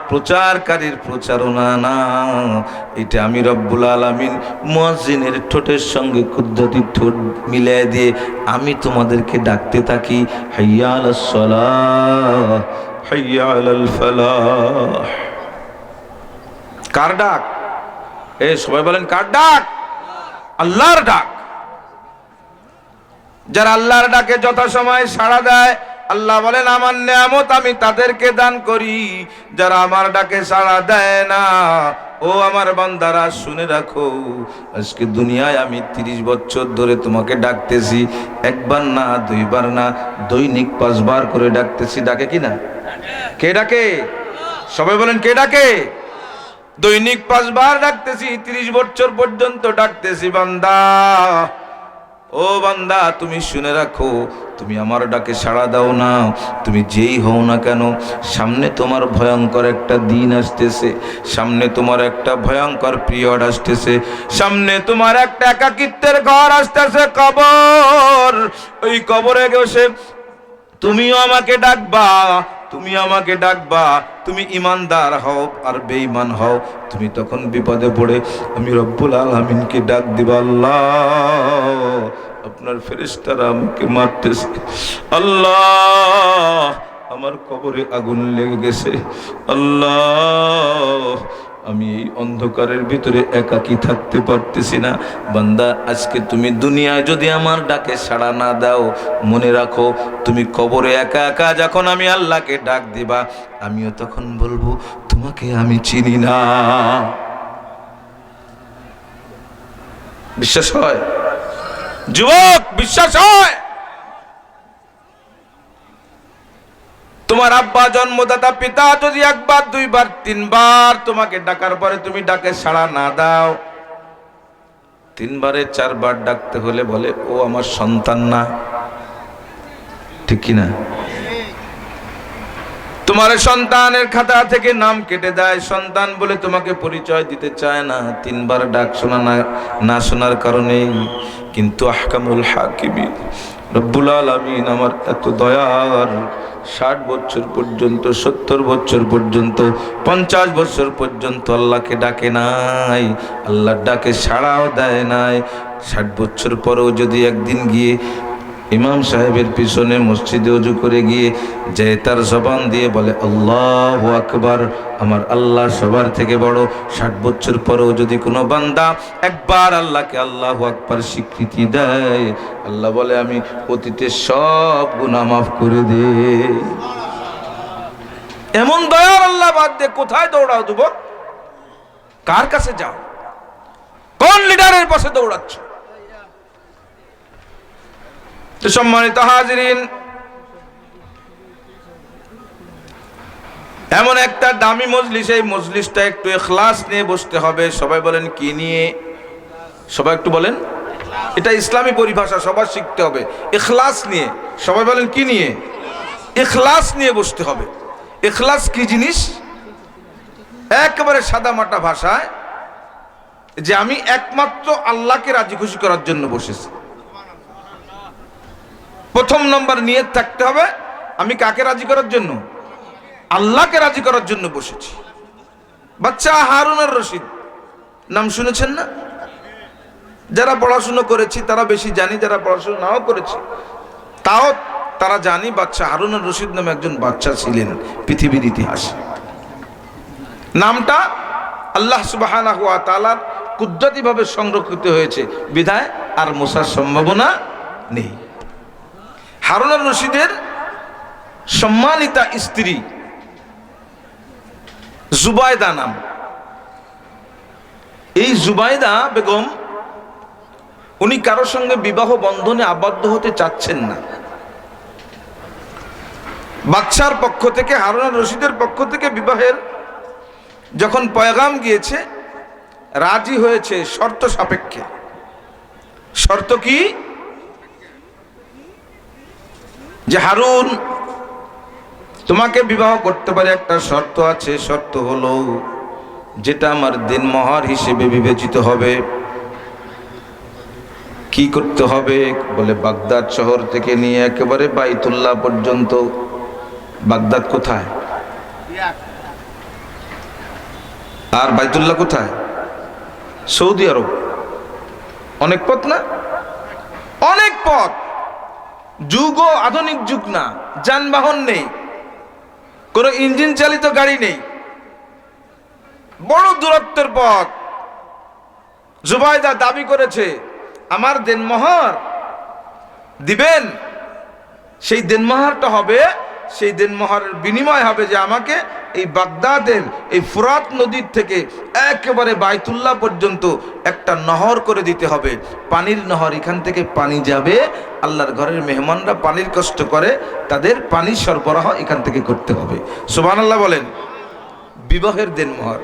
প্রচারকারীর প্রচারণা না, এটা আমি রব্বুল আলামিন মুয়াজ্জিনের ঠোঁটের সঙ্গে কুদ্দতি ঠোঁট মিলিয়ে দিয়ে আমি তোমাদেরকে ডাকতে থাকি, হাইয়া আলাস সালাহ হাইয়া আলাল ফালাহ। কার ডাক? সবাই বলেন কার ডাক? আল্লাহর ডাক। যারা আল্লাহর ডাকে যথাসময় সাড়া দেয়, আল্লাহ বলেন আমার নিয়ামত আমি তাদেরকে দান করি। যারা আমার ডাকে সাড়া দেয় না, ও আমার বান্দারা শুনে রাখো, আজকে দুনিয়ায় আমি 30 বছর ধরে তোমাকে ডাকতেছি, একবার না দুইবার না, দৈনিক 5 বার করে ডাকতেছি। ডাকে কি না? কে ডাকে? সবাই বলেন কে ডাকে? দৈনিক 5 বার ডাকতেছি, 30 বছর পর্যন্ত ডাকতেছি। বান্দা, ও বান্দা তুমি শুনে রাখো, তুমি আমার ডাকে সাড়া দাও না, তুমি যেই হও না কেন, সামনে তোমার ভয়ঙ্কর একটা দিন আসতেছে, সামনে তোমার একটা ভয়ঙ্কর পিরিয়ড আসতেছে, সামনে তোমার একটা একাকিত্বের ঘর আসতেছে, কবর। ওই কবরে বসে তুমিও আমাকে ডাকবা, তুমি আমাকে ডাকবা। তুমি ইমানদার হও আর বেঈমান হও, তুমি তখন বিপদে পড়ে আমি রব্বুল আলামিনকে ডাক দিবা, আল্লাহ আপনার ফেরেশতারা আমাকে মারতেছে, আল্লাহ আমার কবরে আগুন লেগে গেছে, আল্লাহ আমি এই অন্ধকারের ভিতরে একাকী থাকতে পারতেছি না। বান্দা, আজকে তুমি দুনিয়ায় যদি আমার ডাকে সাড়া না দাও, মনে রাখো তুমি কবরে একা একা যখন আমি আল্লাহকে ডাক দিবা, আমিও তখন বলবো তোমাকে আমি চিনি না। বিশ্বাস হয় যুবক? বিশ্বাস হয়? তোমার আব্বা জন্মদাতা পিতা যদি 1 বার 2 বার 3 বার তোমাকে ডাকার পরে তুমি ডাকে সাড়া না দাও, 3 বারে 4 বার ডাকতে হলে বলে ও আমার সন্তান না, ঠিক কিনা? তোমার সন্তানের খাতা থেকে নাম কেটে দেয়, সন্তান বলে তোমাকে পরিচয় দিতে চায় না, 3 বার ডাক শোনা না শোনার কারণে। কিন্তু আহকামুল হাকিমিন রব্বুল আলামিন আমার এত দয়ার, 60 বছর পর্যন্ত, 70 বছর পর্যন্ত, 50 বছর পর্যন্ত আল্লাহকে ডাকে নাই, আল্লাহর ডাকে সাড়াও দেয় নাই। 60 বছর পরেও যদি একদিন গিয়ে ইমাম সাহেবের পিছনে মসজিদে ওযু করে গিয়ে যে তার জবান দিয়ে বলে আল্লাহু আকবার, আমার আল্লাহ সবার থেকে বড়, 60 বছর পরেও যদি কোনো বান্দা একবার আল্লাহকে আল্লাহু আকবার স্বীকৃতি দেয়, আল্লাহ বলে আমি অতীতের সব গুনাহ মাফ করে দেই। এমন দয়ার আল্লাহ বাদ দিয়ে কোথায় দৌড়াও যুবক? কার কাছে যাও? কোন লিডারের পাশে দৌড়াচ্ছ? তো সম্মানিত হাজিরিন, এমন একটা দামি মজলিস, এই মজলিসটা একটু ইখলাস নিয়ে বসতে হবে। সবাই বলেন কি নিয়ে? সবাই একটু বলেন। এটা ইসলামী পরিভাষা, সবার শিখতে হবে। ইখলাস নিয়ে। সবাই বলেন কি নিয়ে? ইখলাস নিয়ে বসতে হবে। ইখলাস কি জিনিস? একেবারে সাদামাটা ভাষায় যে আমি একমাত্র আল্লাহকে রাজি খুশি করার জন্য বসেছি। প্রথম নম্বর নিয়ত থাকতে হবে আমি কাকে রাজি করার জন্য? আল্লাহকে রাজি করার জন্য বসেছি। বাচ্চা হারুন আর রশিদ নাম শুনেছেন না? যারা পড়াশোনা করেছি তারা বেশি জানি, যারা পড়াশোনা নাও করেছি তাও তারা জানি বাচ্চা হারুন আর রশিদ নামে একজন বাচ্চা ছিলেন পৃথিবীর ইতিহাসে। নামটা আল্লাহ সুবহানাহু ওয়া তাআলার কুদরতিভাবে সংরক্ষিত হয়েছে, বিধায় আর মোছার সম্ভাবনা নেই। হারুন আর রশিদের সম্মানিতা স্ত্রী জুবাইদা নাম। এই জুবাইদা বেগম উনি কারোর সঙ্গে বিবাহ বন্ধনে আবদ্ধ হতে চাচ্ছেন না। বাদশার পক্ষ থেকে, হারুন আর রশিদের পক্ষ থেকে বিবাহের যখন পয়গাম গিয়েছে, রাজি হয়েছে শর্ত সাপেক্ষে। শর্ত কি? যে হারুন, তোমাকে বিবাহ করতে পারে, একটা শর্ত আছে। শর্ত হলো যেটা আমার দিনমোহর হিসেবে বিবেচিত হবে। কি করতে হবে? বলে বাগদাদ শহর থেকে নিয়ে একেবারে বাইতুল্লাহ পর্যন্ত। বাগদাদ কোথায়? আর বাইতুল্লাহ কোথায়? সৌদি আরব। অনেক পথ না? অনেক পথ। যুগও আধুনিক যুগ না, যানবাহন নেই, কোনো ইঞ্জিন চালিত গাড়ি নেই, বড় দূরত্বের পথ। জুবাইদা দাবি করেছে আমার দেনমোহর দিবেন। সেই দেনমোহরটা হবে, সেই দেনমোহরের বিনিময় হবে যে আমাকে এই বাগদাদের এই ফুরাত নদীর থেকে একেবারে বাইতুল্লাহ পর্যন্ত একটা নহর করে দিতে হবে, পানির নহর। এখান থেকে পানি যাবে, আল্লাহর ঘরের মেহমানরা পানির কষ্ট করে, তাদের পানি সরবরাহ এখান থেকে করতে হবে। সুবহানাল্লাহ বলেন। বিবাহের দেনমোহর।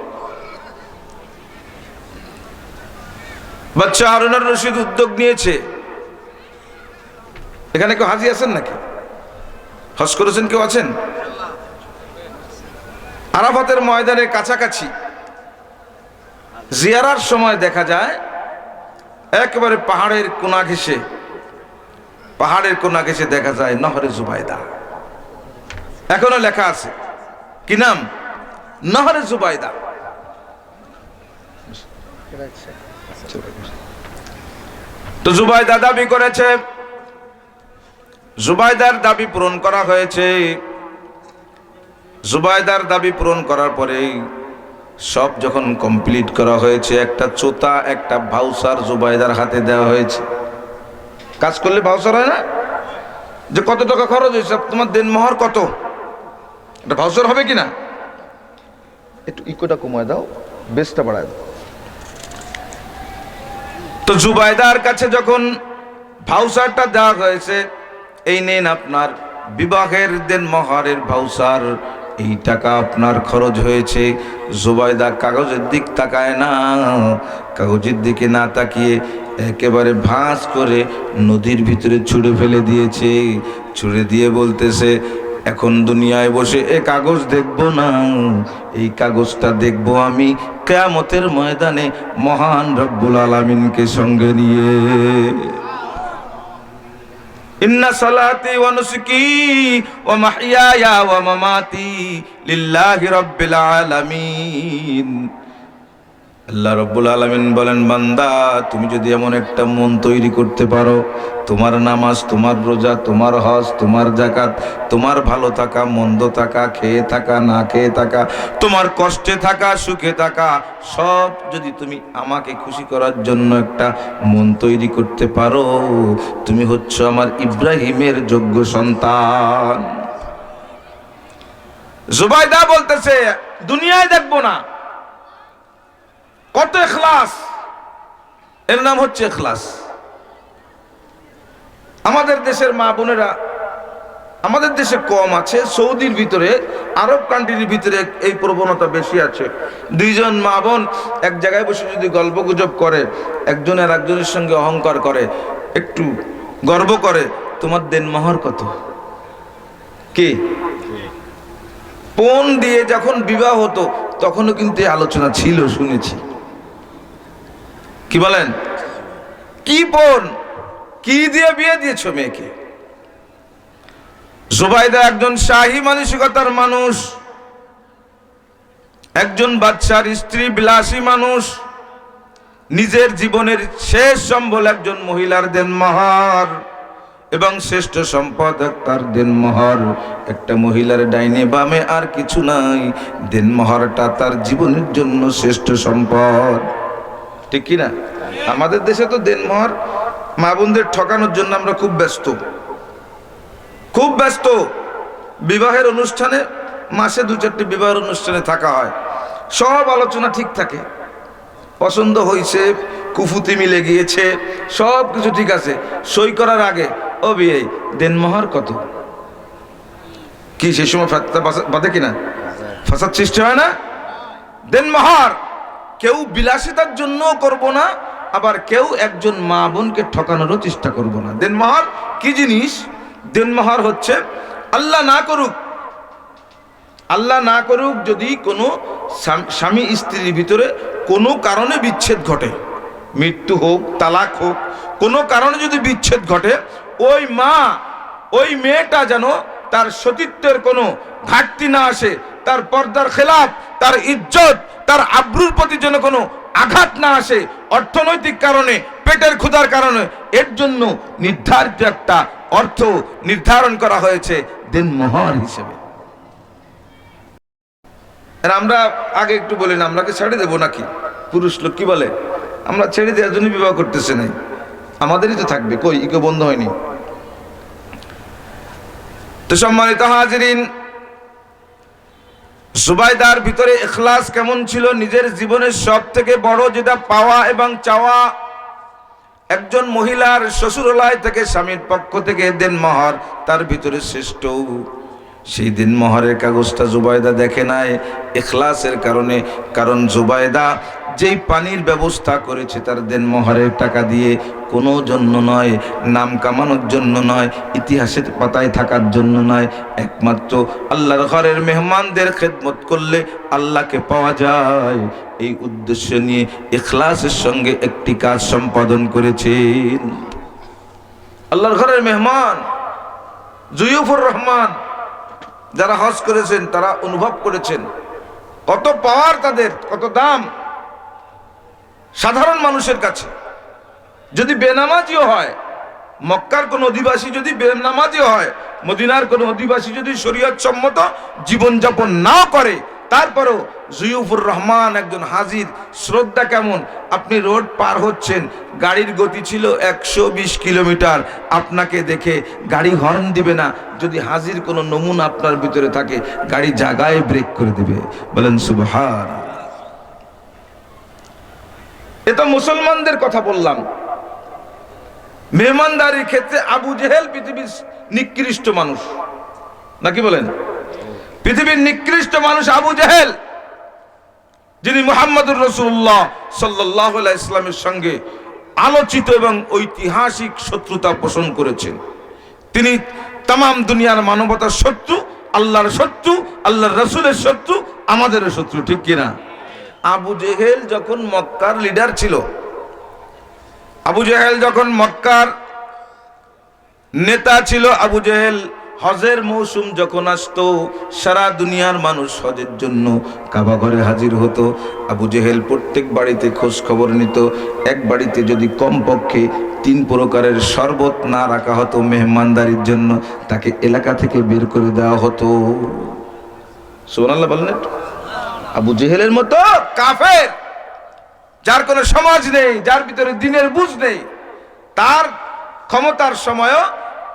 বাচ্চা হারুন আর রশিদ উদ্যোগ নিয়েছে। এখানে কেউ হাজি আছেন নাকি? হজ করেছেন কেউ আছেন? আরাফাতের ময়দানের কাছাকাছি জিয়ারার সময় দেখা যায় একেবারে পাহাড়ের কোনা ঘেঁষে দেখা যায় নহরে জুবাইদা। এখনো লেখা আছে। কি নাম? নহরে জুবাইদা। তো জুবাইদা দাবি করেছে, জুবাইদার দাবি পূরণ করা হয়েছে। জুবাইদার দাবি পূরণ করার পরে সব যখন কমপ্লিট করা হয়েছে, একটা চোতা, একটা ভাউচার জুবাইদার হাতে দেওয়া হয়েছে। কাজ করলে ভাউচার হয় না? যে কত টাকা খরচ হয়েছে, তোমার দেনমোহর কত, এটা ভাউচার হবে কিনা? একটু ইকোটা কমায় দাও, বেসটা বাড়ায় দাও। তো জুবাইদার কাছে যখন ভাউচারটা দেওয়া হয়েছে, এই নেন আপনার বিবাহের দেনমোহরের ভাউচার, এই টাকা আপনার খরচ হয়েছে। জুবাইদা কাগজের দিক তাকায় না, কাগজের দিকে না তাকিয়ে একেবারে ভাঁজ করে নদীর ভিতরে ছুঁড়ে ফেলে দিয়েছে। ছুঁড়ে দিয়ে বলতেছে, এখন দুনিয়ায় বসে এ কাগজ দেখব না, এই কাগজটা দেখব আমি কিয়ামতের ময়দানে মহান রব্বুল আলামিনকে সঙ্গে নিয়ে। ইন্না সালাতি ওয়া নুসুকি ওয়া মাহইয়ায়া ওয়া মামাতি লিল্লাহি রাব্বিল আলামিন। আল্লাহ রাব্বুল আলামিন বলেন, বান্দা তুমি যদি এমন একটা মন তৈরি করতে পারো, তোমার নামাজ, তোমার রোজা, তোমার হজ, তোমার যাকাত, তোমার ভালো থাকা, মন্দ থাকা, খেয়ে থাকা, না খেয়ে থাকা, তোমার কষ্টে থাকা, সুখে থাকা, সব যদি তুমি আমাকে খুশি করার জন্য একটা মন তৈরি করতে পারো, তুমি হচ্ছ আমার ইব্রাহিমের যোগ্য সন্তান। জুবাইদা বলতেছে, দুনিয়ায় দেখবো না। কত ইখলাস! এর নাম হচ্ছে ইখলাস। আমাদের দেশের মা বোনেরা, আমাদের দেশে কম আছে, সৌদির ভিতরে, আরব কান্ট্রির ভিতরে এই প্রবণতা বেশি আছে। দুইজন মা বোন এক জায়গায় বসে যদি গল্প গুজব করে, একজন আর একজনের সঙ্গে অহংকার করে, একটু গর্ব করে, তোমার দেনমোহর কত? কি পণ দিয়ে যখন বিবাহ হতো তখনও কিন্তু এই আলোচনা ছিল, শুনেছি। কি বলেন? কি পণ, কি দিয়ে বিয়ে দিয়েছো মেয়েকে? জুবাইদা একজন শাহী মানসিকতার মানুষ, একজন বাদশার স্ত্রী, বিলাসী মানুষ। নিজের জীবনের শেষ সম্বল একজন মহিলার দেনমোহর এবং শ্রেষ্ঠ সম্পদ তার দেনমোহর। একটা মহিলার ডাইনে বামে আর কিছু নাই, দেনমোহরটা তার জীবনের জন্য শ্রেষ্ঠ সম্পদ। ঠিক কি না? আমাদের দেশে তো দেনমোহর মা বোনদের ঠকানোর জন্য আমরা খুব ব্যস্ত, খুব ব্যস্ত। বিবাহের অনুষ্ঠানে মাসে 2-4টি বিবাহের অনুষ্ঠানে থাকা হয়, সব আলোচনা ঠিক থাকে, পছন্দ হয়েছে, কুফুতি মিলে গিয়েছে, সব কিছু ঠিক আছে। সই করার আগে ও বিয়ে দেনমোহর কত, কি সেই সময় বাদে কিনা ফাসাদ সৃষ্টি হয় না? দেনমোহর কেউ বিলাসিতার জন্য করব না, আবার কেউ একজন মা বোনকে ঠকানোরও চেষ্টা করব না। দেনমোহর কি জিনিস? দেনমোহর হচ্ছে আল্লাহ না করুক, আল্লাহ না করুক যদি কোনো স্বামী স্ত্রীর ভিতরে কোনো কারণে বিচ্ছেদ ঘটে, মৃত্যু হোক, তালাক হোক, কোনো কারণে যদি বিচ্ছেদ ঘটে, ওই মা ওই মেয়েটা যেন তার সতীত্বের কোনো ঘাটতি না আসে, তার পর্দার খেলাফ, তার ইজ্জত, তার আব্রুর প্রতি যেন কোনো আঘাত না আসে, অর্থনৈতিক কারণে, পেটের ক্ষুধার কারণে, এর জন্য নির্ধারিত একটা অর্থ নির্ধারণ করা হয়েছে দেনমোহর হিসেবে। আমরা আগে একটু বলি না, আমরা কি ছেড়ে দেবো নাকি? পুরুষ লোক কি বলে, আমরা ছেড়ে দেওয়ার জন্য বিবাহ করতেছে নাই, আমাদেরই তো থাকবে, কই ইকো বন্ধ হয়নি। তো সম্মানিত হাজিরিন, জুবাইদার ভিতরে ইখলাস কেমন ছিল? নিজের জীবনের সব থেকে বড় যেটা পাওয়া এবং চাওয়া, একজন মহিলার শ্বশুরালয় থেকে স্বামীর পক্ষ থেকে দেনমোহর, তার ভিতরে শ্রেষ্ঠ সেই দেনমোহরের কাগজটা জুবাইদা দেখে নাই ইখলাসের কারণে। কারণ জুবাইদা যেই পানির ব্যবস্থা করেছে তার দেনমোহরের টাকা দিয়ে, কোনো জন্য নয়, নাম কামানোর জন্য নয়, ইতিহাসের পাতায় থাকার জন্য নয়, একমাত্র আল্লাহর ঘরের মেহমানদের খেদমত করলে আল্লাহকে পাওয়া যায়, এই উদ্দেশ্য নিয়ে ইখলাসের সঙ্গে একটি কাজ সম্পাদন করেছেন। আল্লাহর ঘরের মেহমান জুয়ুফুর রহমান যারা হজ করেছেন তারা অনুভব করেছেন কত পাওয়ার তাদের, কত দাম সাধারণ মানুষের কাছে। যদি বেনামাজিও হয়, মক্কার কোন অধিবাসী যদি বেনামাজিও হয়, মদিনার কোন অধিবাসী যদি শরীয়ত সম্মত জীবনযাপন না করে, তারপরেও জুয়ুফুর রহমান একজন হাজির, শ্রদ্ধা কেমন? আপনি রোড পার হচ্ছেন, গাড়ির গতি ছিল 120 কিলোমিটার, আপনাকে দেখে গাড়ি হর্ন দিবে না, যদি হাজির কোনো নমুনা আপনার ভিতরে থাকে গাড়ি জায়গায় ব্রেক করে দিবে। বলেন সুবহান। এটা মুসলমানদের কথা বললাম। মেহমানদারির ক্ষেত্রে আবু জেহেল পৃথিবীর নিকৃষ্ট মানুষ, নাকি বলেন? পৃথিবীর নিকৃষ্ট মানুষ আবু জেহেল, যিনি মুহাম্মদুর রাসূলুল্লাহ সাল্লাল্লাহু আলাইহি ইসলামের সঙ্গে আলোচিত এবং ঐতিহাসিক শত্রুতা পোষণ করেছেন। তিনি তামাম দুনিয়ার মানবতার শত্রু, আল্লাহর শত্রু, আল্লাহর রাসূলের শত্রু, আমাদেরও শত্রু, ঠিক কিনা? আবু জেহেল যখন মক্কার লিডার ছিল, আবু জেহেল যখন মক্কার নেতা ছিল, আবু জেহেল হজের মৌসুম যখন আসতো, সারা দুনিয়ার মানুষ হজের জন্য কাবা ঘরে হাজির হতো। আবু জেহেল প্রত্যেক বাড়িতে খোঁজ খবর নিত। এক বাড়িতে যদি কমপক্ষে 3 প্রকারের শরবত না রাখা হতো মেহমানদারির জন্য, তাকে এলাকা থেকে বের করে দেওয়া হতো। সুবহানাল্লাহ বলেন। আবু জেহেলের মতো কাফের, যার কোনো সমাজ নেই, যার ভিতরে দ্বীনের বুঝ নেই, তার ক্ষমতার সময়ও,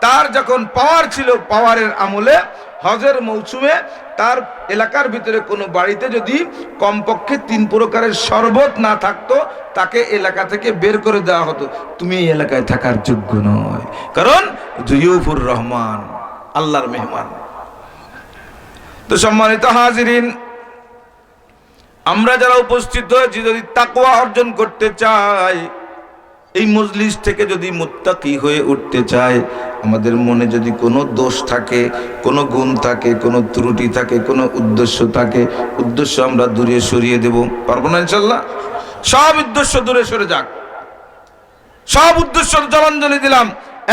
তার যখন পাওয়ার ছিল, পাওয়ারের আমলে হজের মৌসুমে তার এলাকার ভিতরে কোনো বাড়িতে যদি কমপক্ষে 3 প্রকারের শরবত না থাকতো, তাকে এলাকা থেকে বের করে দেওয়া হতো। তুমি এই এলাকায় থাকার যোগ্য নয়, কারণ জুয়ুফুর রহমান আল্লাহর মেহমান। তো সম্মানিত হাজিরিন, আমরা যারা উপস্থিত হয়েছি, যদি তাকওয়া অর্জন করতে চাই, এই মজলিস থেকে যদি মুত্তাকি হয়ে উঠতে চাই, আমাদের মনে যদি কোনো দোষ থাকে, কোনো গুণ থাকে, কোনো ত্রুটি থাকে, কোনো উদ্দেশ্য থাকে, উদ্দেশ্য আমরা দূরে সরিয়ে দেব। পারবো না ইনশাল্লাহ? সব উদ্দেশ্য দূরে সরে যাক, সব উদ্দেশ্য জলাঞ্জলি দিলাম।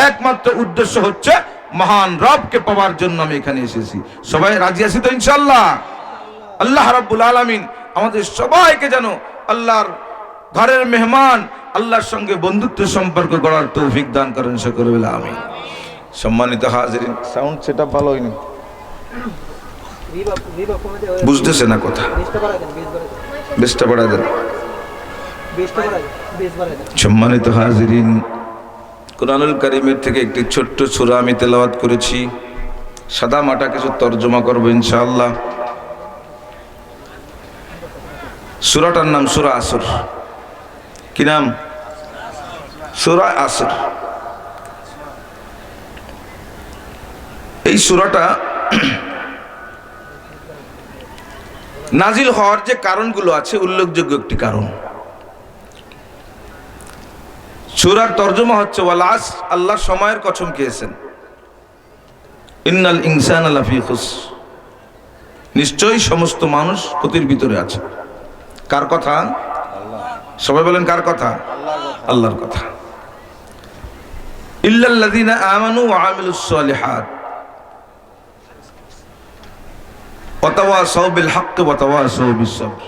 একমাত্র উদ্দেশ্য হচ্ছে মহান রবকে পাওয়ার জন্য আমি এখানে এসেছি। সবাই রাজি আছি তো ইনশাল্লাহ? আল্লাহ রাব্বুল আলামিন আমাদের সবাইকে যেন আল্লাহর ঘরের মেহমান, আল্লাহর সঙ্গে বন্ধুত্ব সম্পর্ক গড়ার তৌফিক দান করেন, সকলে বলে আমিন। সম্মানিত হাজিরিন, সাউন্ড সেটআপ ভালো হয়নি, বুঝতেছে না কথা, বেশটা বাড়া দেন। সম্মানিত হাজিরিন, কুরআনুল কারীমের থেকে একটি ছোট্ট সূরা আমি তেলাওয়াত করেছি। সাদা মাটা কিছু তরজমা করব ইনশাআল্লাহ। সূরাটার নাম সূরা আসর। কি নাম? সূরা আসর। এই সূরাটা নাজিল হওয়ার যে কারণগুলো আছে, উল্লেখযোগ্য একটি কারণ। সূরার তরজমা হচ্ছে ওয়াল আসর, আল্লাহ সময়ের কসম খেয়েছেন। ইন্নাল ইনসানা লাফি খুসর, নিশ্চয়ই সমস্ত মানুষ ক্ষতির ভিতরে আছে। কার কথা? সবাই বলেন কার কথা? আল্লাহর কথা। ইল্লাল্লাযীনা আমানু ওয়া আমিলুস সালিহাত ওয়া তাওয়াসাউ বিল হাক্কি ওয়া তাওয়াসাউ বিস সাবর।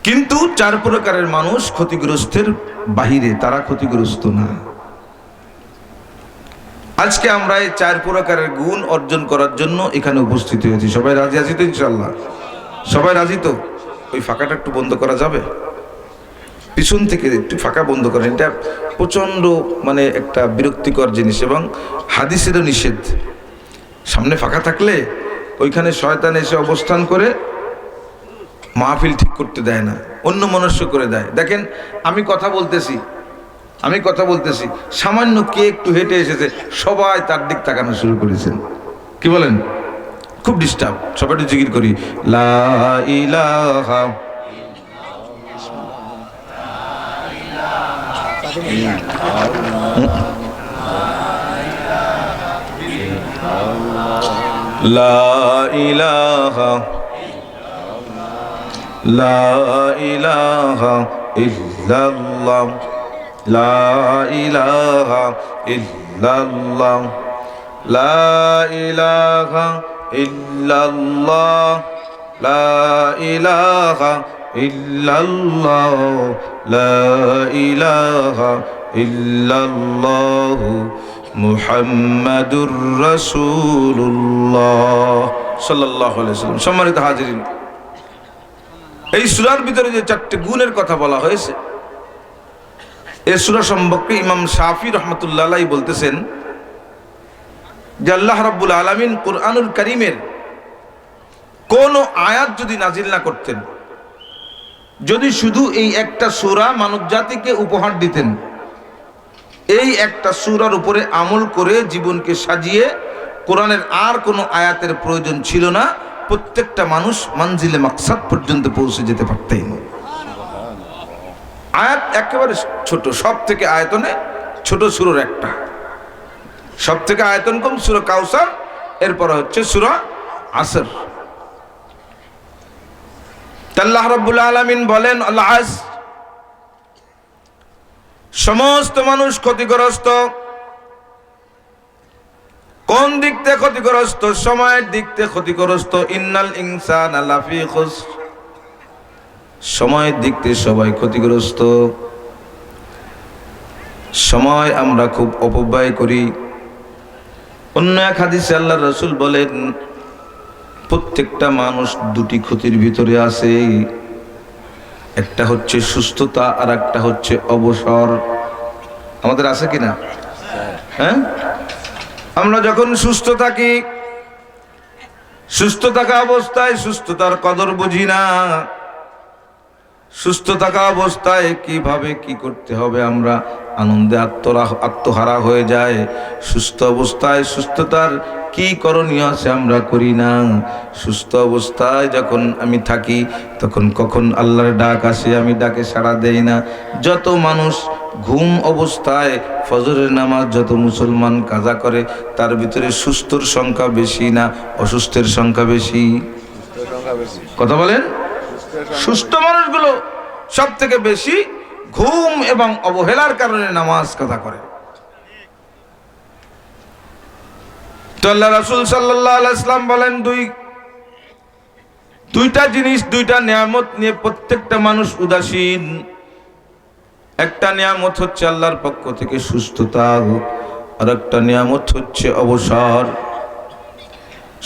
কিন্তু চার প্রকারের মানুষ ক্ষতিগ্রস্তের বাহিরে, তারা ক্ষতিগ্রস্ত না। আজকে আমরা এই চার প্রকারের গুণ অর্জন করার জন্য এখানে উপস্থিত হয়েছি। সবাই রাজি আছি তো ইনশাআল্লাহ? সবাই রাজি তো? ওই ফাঁকাটা একটু বন্ধ করা যাবে? পিছন থেকে একটু ফাঁকা বন্ধ করেন। এটা প্রচন্ড একটা বিরক্তিকর জিনিস এবং হাদিসেরও নিষেধ। সামনে ফাঁকা থাকলে ওইখানে শয়তান এসে অবস্থান করে মাহফিল ঠিক করতে দেয় না, অন্য মনস্ক করে দেয়। দেখেন, আমি কথা বলতেছি, সামান্য কে একটু হেঁটে এসেছে, সবাই তার দিক তাকানো শুরু করেছেন। কি বলেন? খুব ডিস্টার্ব। সবাই একটু জিকির করি, লা ইলাহা লা ইলাহা লা ইলাহা ইল্লাল্লাহ লা ইলাহা ইল্লাল্লাহ লা ইলাহা ইল্লাল্লাহ লা ইলাহা ইল্লাল্লাহ লা ইলাহা ইল্লাল্লাহ মুহাম্মাদুর রাসূলুল্লাহ সাল্লাল্লাহু আলাইহি ওয়াসাল্লাম। সম্মানিত হাজিরিন, এই সূরার ভিতরে যে চারটি গুণের কথা বলা হয়েছে, এই সূরা সম্পর্কে ইমাম শাফি রাহমাতুল্লাহ আলাইহি বলতেছেন যে আল্লাহ রাব্বুল আলামিন কুরআনুল কারীমের কোন আয়াত যদি নাজিল না করতেন, যদি শুধু এই একটা সূরা মানব জাতিকে উপহার দিতেন, এই একটা সূরার উপরে আমল করে জীবনকে সাজিয়ে কোরআনের আর কোনো আয়াতের প্রয়োজন ছিল না, প্রত্যেকটা মানুষ মানজিলে মাকসাদ পর্যন্ত পৌঁছে যেতে পারতেন। আয়াত একেবারে ছোট, সব থেকে আয়তনে ছোট সূরার একটা, সব থেকে আয়তন কম সূরা কাউসার, এরপর হচ্ছে সূরা আসর। আল্লাহ রাব্বুল আলামিন বলেন আল্লাহ আসর, সমস্ত মানুষ ক্ষতিগ্রস্ত। কোন দিক থেকে ক্ষতিগ্রস্ত? সময়ের দিক থেকে ক্ষতিগ্রস্ত। ইন্নাল ইনসানা লাফি খুসর, সময়ের দিক থেকে সবাই ক্ষতিগ্রস্ত। সময় আমরা খুব অপব্যয় করি। অন্য এক হাদিসে আল্লাহর রাসূল বলেন প্রত্যেকটা মানুষ দুটি ক্ষতির ভিতরে আছে, একটা হচ্ছে সুস্থতা আর একটা হচ্ছে অবসর। আমাদের আছে কিনা? হ্যাঁ, আমরা যখন সুস্থ থাকি, সুস্থ থাকা অবস্থায় সুস্থতার কদর বুঝি না। সুস্থ থাকা অবস্থায় কিভাবে কি করতে হবে আমরা আনন্দে আত্মহারা হয়ে যায়। সুস্থ অবস্থায় সুস্থতার কি করণীয় আছে আমরা করি না। সুস্থ অবস্থায় যখন আমি থাকি তখন কখন আল্লাহর ডাক আসে, আমি ডাকে সাড়া দেই না। যত মানুষ ঘুম অবস্থায় ফজরের নামাজ যত মুসলমান কাজা করে, তার ভিতরে সুস্থর সংখ্যা বেশি না অসুস্থের সংখ্যা বেশি? কথা বলেন। সুস্থ মানুষগুলো সব থেকে বেশি ঘুম এবং অবহেলার কারণে নামাজ কাজা করে। তো আল্লাহ রাসূল সাল্লাল্লাহু আলাইহি ওয়াসাল্লাম বলেন দুইটা জিনিস, দুইটা নিয়ামত নিয়ে প্রত্যেকটা মানুষ উদাসীন। একটা নিয়ামত হচ্ছে আল্লাহর পক্ষ থেকে সুস্থতা, আর একটা নিয়ামত হচ্ছে অবসর।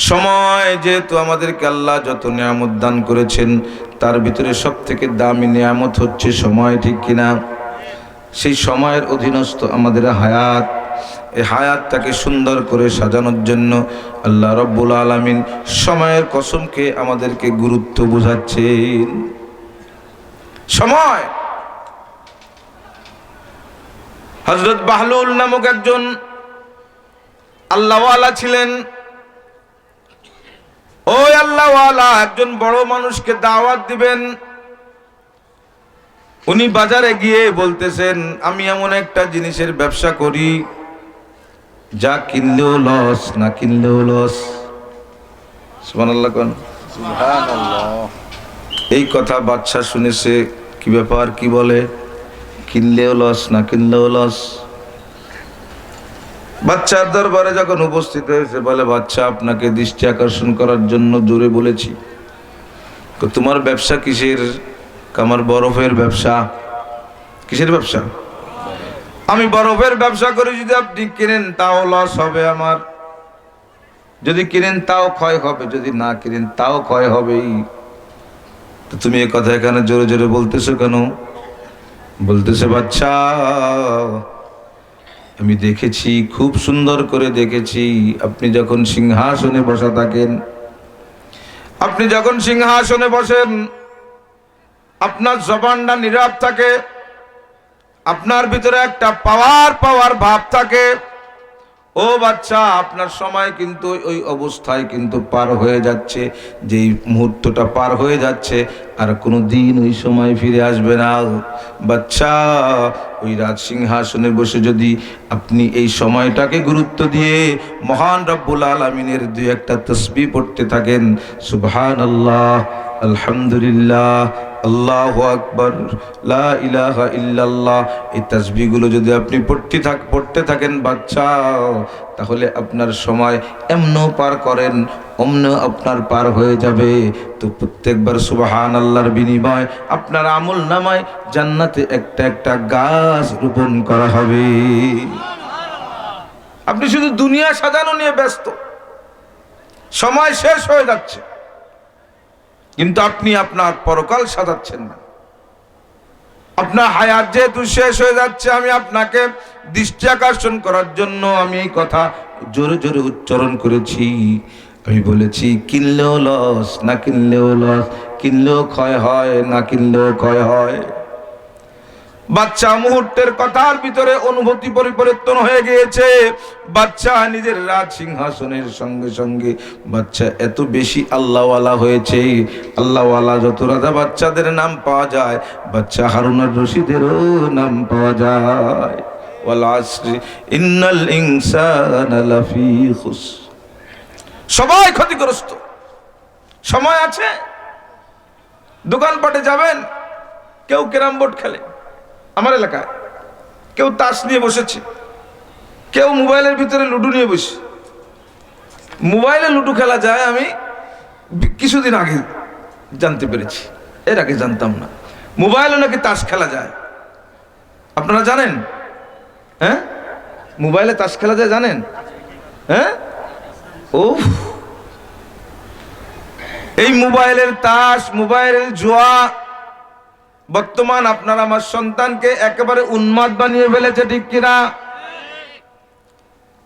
সময় যেহেতু আমাদেরকে আল্লাহ যত নিয়ামত দান করেছেন তার ভিতরে সব থেকে দামি নিয়ামত হচ্ছে সময়, ঠিক কিনা? সেই সময়ের অধীনস্থ আমাদের হায়াত, এই হায়াতটাকে সুন্দর করে সাজানোর জন্য আল্লাহ রাব্বুল আলামিন সময়ের কসমকে আমাদেরকে গুরুত্ব বোঝাচ্ছেন। সময়। হযরত বাহলুল নামক একজন আল্লাহওয়ালা ছিলেন। ওই আল্লাহওয়ালা একজন বড় মানুষকে দাওয়াত দিবেন। উনি বাজারে গিয়ে বলতেছেন, আমি এমন একটা জিনিসের ব্যবসা করি যা কিনলেও লস, না কিনলেও লস। সুবহানাল্লাহ কোন? সুবহানাল্লাহ। এই কথা বাদশা শুনেছে, কি ব্যাপার, কি বলে? কিনলেও লস, না কিনলেও লস। বাচ্চার দরবারে যখন উপস্থিত হয়েছে, বলে, বাচ্চা, আপনাকে দৃষ্টি আকর্ষণ করার জন্য জোরে বলেছি। তোমার ব্যবসা কিসের? আমার বরফের ব্যবসা। কিসের ব্যবসা? আমি বরফের ব্যবসা করি, যদি আপনি কিনেন তাও লস হবে আমার, যদি কিনেন তাও ক্ষয় হবে, যদি না কিনেন তাও ক্ষয় হবেই। তো তুমি এই কথা এখানে জোরে জোরে বলতেছো কেন? বলতেছে, বাচ্চা, আমি দেখেছি, খুব সুন্দর করে দেখেছি, আপনি যখন সিংহাসনে বসা থাকেন, আপনি যখন সিংহাসনে বসেন, আপনার জবানটা নীরব থাকে, আপনার ভিতরে একটা পাওয়ার ভাব থাকে। ও বাচ্চা, আপনার সময় কিন্তু ওই অবস্থায় কিন্তু পার হয়ে যাচ্ছে, যেই মুহূর্তটা পার হয়ে যাচ্ছে আর কোনো দিন ওই সময় ফিরে আসবে না। বাচ্চা, ওই রাজ সিংহাসনে বসে যদি আপনি এই সময়টাকে গুরুত্ব দিয়ে মহান রব্বুল আলামিনের দুই একটা তাসবিহ পড়তে থাকেন, সুবহানাল্লাহ, আলহামদুলিল্লাহ, আল্লাহু আকবার, লা ইলাহা ইল্লাল্লাহ, এই তাসবিহগুলো যদি আপনি পড়তে থাকেন বাচ্চা, তাহলে আপনার সময় এমনও পার করেন, অমনও আপনার পার হয়ে যাবে। তো প্রত্যেকবার সুবহানাল্লাহর বিনিময় আপনার আমল নামায় জান্নাতে একটা একটা গাছ রোপণ করা হবে। আপনি শুধু দুনিয়া সাজানো নিয়ে ব্যস্ত, সময় শেষ হয়ে যাচ্ছে, কিন্তু আপনি আপনার পরকাল সাজাচ্ছেন না। আপনার হায়াত যেহেতু শেষ হয়ে যাচ্ছে, আমি আপনাকে দৃষ্টি আকর্ষণ করার জন্য আমি এই কথা জোরে জোরে উচ্চারণ করেছি। আমি বলেছি, কিনলেও লস, না কিনলেও লস, কিনলেও ক্ষয় হয়, না কিনলেও ক্ষয় হয়। বাচ্চা মুহূর্তের কথার ভিতরে অনুভূতি পরিবর্তন হয়ে গিয়েছে। বাচ্চা নিজের রাজ সিংহাসনের সঙ্গে সঙ্গে বাচ্চা এত বেশি আল্লাহওয়ালা হয়েছে। আল্লাহওয়ালা যত রাজা বাচ্চাদের নাম পাওয়া যায়, বাচ্চা হারুনুর রশিদেরও নাম পাওয়া যায়। ওয়াল আসরি ইন্নাল ইনসানা লাফি খুসর। সবাই ক্ষতিগ্রস্ত। সময় আছে, দোকানপাটে যাবেন, কেউ ক্যারাম বোর্ড খেলে আমার এলাকায়, কেউ তাস নিয়ে বসেছে, কেউ মোবাইলের ভিতরে লুডো নিয়ে বসে। মোবাইলে লুডো খেলা যায় আমি কিছুদিন আগে জানতে পেরেছি, এর আগে জানতাম না। মোবাইলে নাকি তাস খেলা যায়, আপনারা জানেন? হ্যাঁ, মোবাইলে তাস খেলা যায়, জানেন? হ্যাঁ, ও এই মোবাইলের তাস, মোবাইলের জুয়া বর্তমান আপনার আমার সন্তানকে একেবারে উন্মাদ বানিয়ে ফেলেছে, ঠিক কিনা?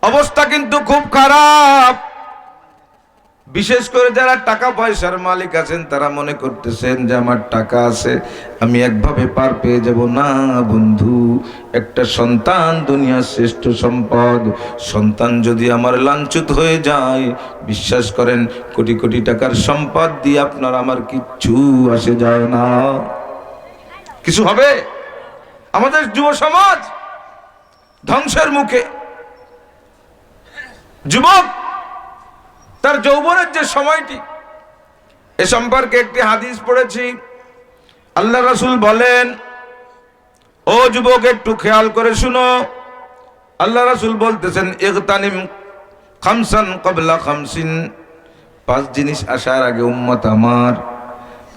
অবস্থা কিন্তু খুব খারাপ। বিশেষ করে যারা টাকা পয়সার মালিক আছেন, তারা মনে করতেছেন যে আমার টাকা আছে, আমি একভাবে পার পেয়ে যাব। না বন্ধু, একটা সন্তান দুনিয়ার শ্রেষ্ঠ সম্পদ। সন্তান যদি আমার লাঞ্ছিত হয়ে যায়, বিশ্বাস করেন, কোটি কোটি টাকার সম্পদ দিয়ে আপনার আমার কিচ্ছু আসে যায় না। কিছু হবে? আমাদের যুব সমাজ ধ্বংসের মুখে। যুবক তার যৌবনের যে সময়টি, এ সম্পর্কে একটি হাদিস পড়েছি। আল্লাহ রাসূল বলেন, ও যুবক, একটু খেয়াল করে শুনো। আল্লাহ রাসূল বলতেছেন, ইগতানিম খামসান ক্বাবলা খামসিন। 5 জিনিস আসার আগে উম্মত আমার,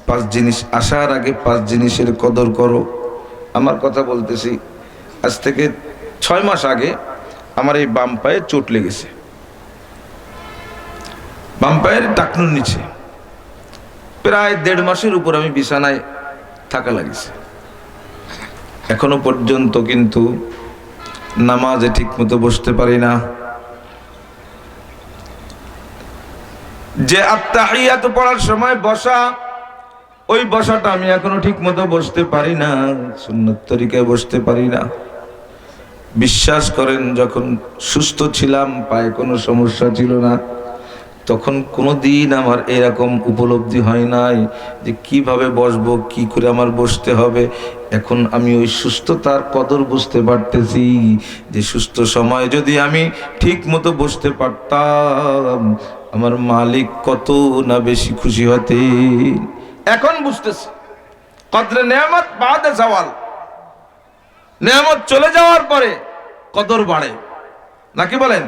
5 জিনিস আসার আগে 5 জিনিসের কদর করো। আমার কথা বলতেছি, আজ থেকে 6 মাস আগে আমার এই বাম পায়ে চোট লেগেছে, বাম পায়ের টাকনুর নিচে প্রায় 1.5 মাসের উপর আমি বিছানায় থাকা লাগিছে। এখনো পর্যন্ত কিন্তু নামাজে ঠিক মতো বসতে পারি না। যে আত্তাহিয়াত পড়ার সময় বসা, ওই বসাটা আমি এখনো ঠিক মতো বসতে পারি না, সুন্নত তরিকায় বসতে পারি না। বিশ্বাস করেন, যখন সুস্থ ছিলাম, পায়ে কোনো সমস্যা ছিল না, তখন কোনোদিন আমার এরকম উপলব্ধি হয় নাই যে কিভাবে বসবো, কি করে আমার বসতে হবে। এখন আমি ওই সুস্থতার কদর বুঝতে পারতেছি যে সুস্থ সময় যদি আমি ঠিক মতো বসতে পারতাম, আমার মালিক কত না বেশি খুশি হতেন। এখন বুঝতেছি কদরে নেয়ামত বাদে জাওয়াল, নেয়ামত চলে যাওয়ার পরে কদর বাড়ে, নাকি বলেন?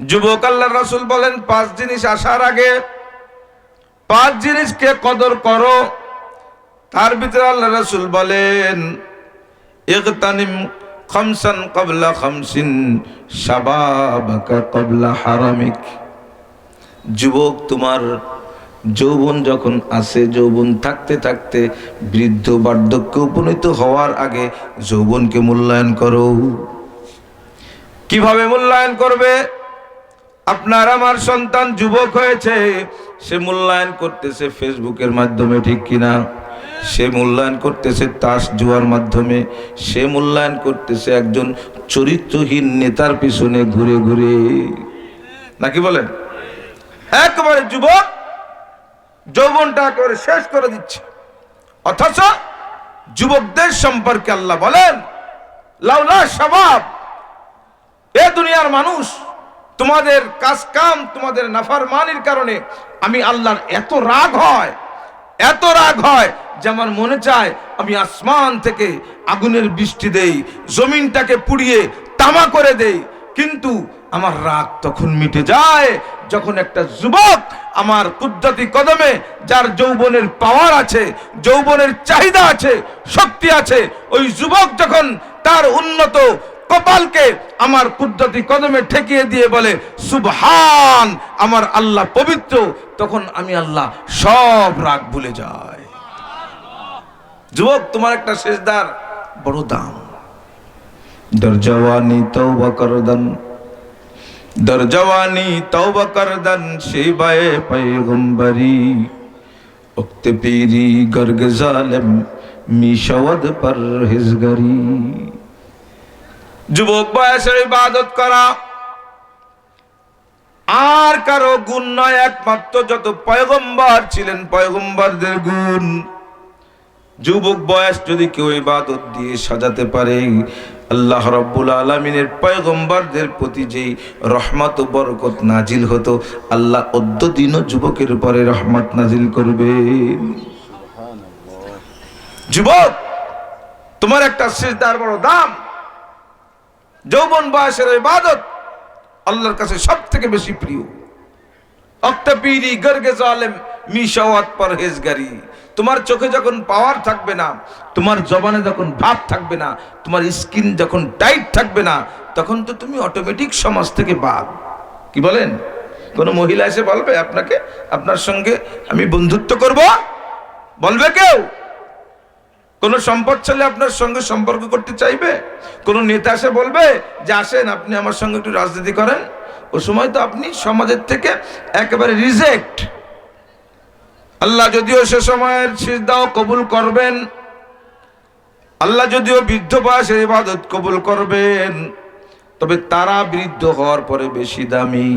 যুবক, আল্লাহর রাসূল বলেন 5 জিনিস আসার আগে 5 জিনিসকে কদর করো। তার ভিতরে আল্লাহর রাসূল বলেন, ইগতানিম খামসান ক্বাবলা খামসিন শাবাবাকা ক্বাবলা হারামিক। যুবক, তোমার যৌবন যখন আছে, যৌবন থাকতে থাকতে বৃদ্ধ বার্ধক্যে উপনীত হওয়ার আগে যৌবনকে মূল্যায়ন করো। কিভাবে মূল্যায়ন করবে? আপনার আমার সন্তান যুবক হয়েছে, সে মূল্যায়ন করতেছে ফেসবুকের মাধ্যমে, ঠিক কিনা? সে মূল্যায়ন করতেছে তাস জুয়ার মাধ্যমে, সে মূল্যায়ন করতেছে একজন চরিত্রহীন নেতার পিছনে ঘুরে ঘুরে, নাকি বলেন? একেবারে যুবক যৌবনটা একেবারে শেষ করে দিচ্ছে। অথচ যুবকদের সম্পর্কে আল্লাহ বলেন, লাউলা শাবাব, এ দুনিয়ার মানুষ, তোমাদের কাজ কাম, তোমাদের নাফরমানির কারণে আমি আল্লাহর এত রাগ হয়, এত রাগ হয় যে আমার মনে চায় আমি আসমান থেকে আগুনের বৃষ্টি দেই, জমিনটাকে পুড়িয়ে তামা করে দেই। কিন্তু আমার রাগ তখন মিটে যায় যখন একটা যুবক আমার কুদরতি কদমে, যার যৌবনের পাওয়ার আছে, যৌবনের চাহিদা আছে, শক্তি আছে, ওই যুবক যখন তার উন্নত কপালকে আমার কুদরতি কদমে ঠেকিয়ে দিয়ে বলে সুবহান, আমার আল্লাহ পবিত্র, তখন আমি আল্লাহ সব রাগ ভুলে যাই। যুবক, তোমার একটা সেজদার বড় দাম। দরজওয়ানি তওবা করদান, দরজওয়ানি তওবা করদান শিবায়ে পয়গম্বরি, উক্তে পীরি গর্গ জালিম মিশাওয়াদ পরহেজগারি। যুবক বয়সে ইবাদত করা আর কারো গুণ নয়, একমাত্র যত পয়গম্বর ছিলেন পয়গম্বরদের গুণ। যুবক বয়স যদি কেউ ইবাদত দিয়ে সাজাতে পারে, আল্লাহ রাব্বুল আলামিনের পয়গম্বরদের প্রতি যেই রহমত ও বরকত নাজিল হতো, আল্লাহ অদ্য দিনও যুবকের উপরে রহমত নাজিল করবে। যুবক, তোমার একটা সিজদার বড় দাম। যৌবন বয়সের ইবাদত আল্লাহর কাছে সবথেকে বেশি প্রিয়। অক্তপীরি গর্গে জালেম মিশাওয়াত পরহেজগারি। তোমার চোখে যখন পাওয়ার থাকবে না, তোমার জবানে যখন ভাব থাকবে না, তোমার স্কিন যখন টাইট থাকবে না, তখন তো তুমি অটোমেটিক সমাজ থেকে বাদ। কি বলেন? কোন মহিলা এসে বলবে আপনাকে, আপনার সঙ্গে আমি বন্ধুত্ব করব? বলবে কেউ? কোন সম্পদশালী আপনার সঙ্গে সম্পর্ক করতে চাইবে? কোন নেতা এসে বলবে যে আসেন আপনি আমার সঙ্গে একটু রাজনীতি করেন? ওই সময় তো আপনি সমাজের থেকে একেবারে রিজেক্ট। আল্লাহ যদিও সে সময়ের সিজদাও কবুল করবেন, আল্লাহ যদিও বৃদ্ধ বয়সে ইবাদত কবুল করবেন, তবে তারা বৃদ্ধ হওয়ার পরে বেশি দামি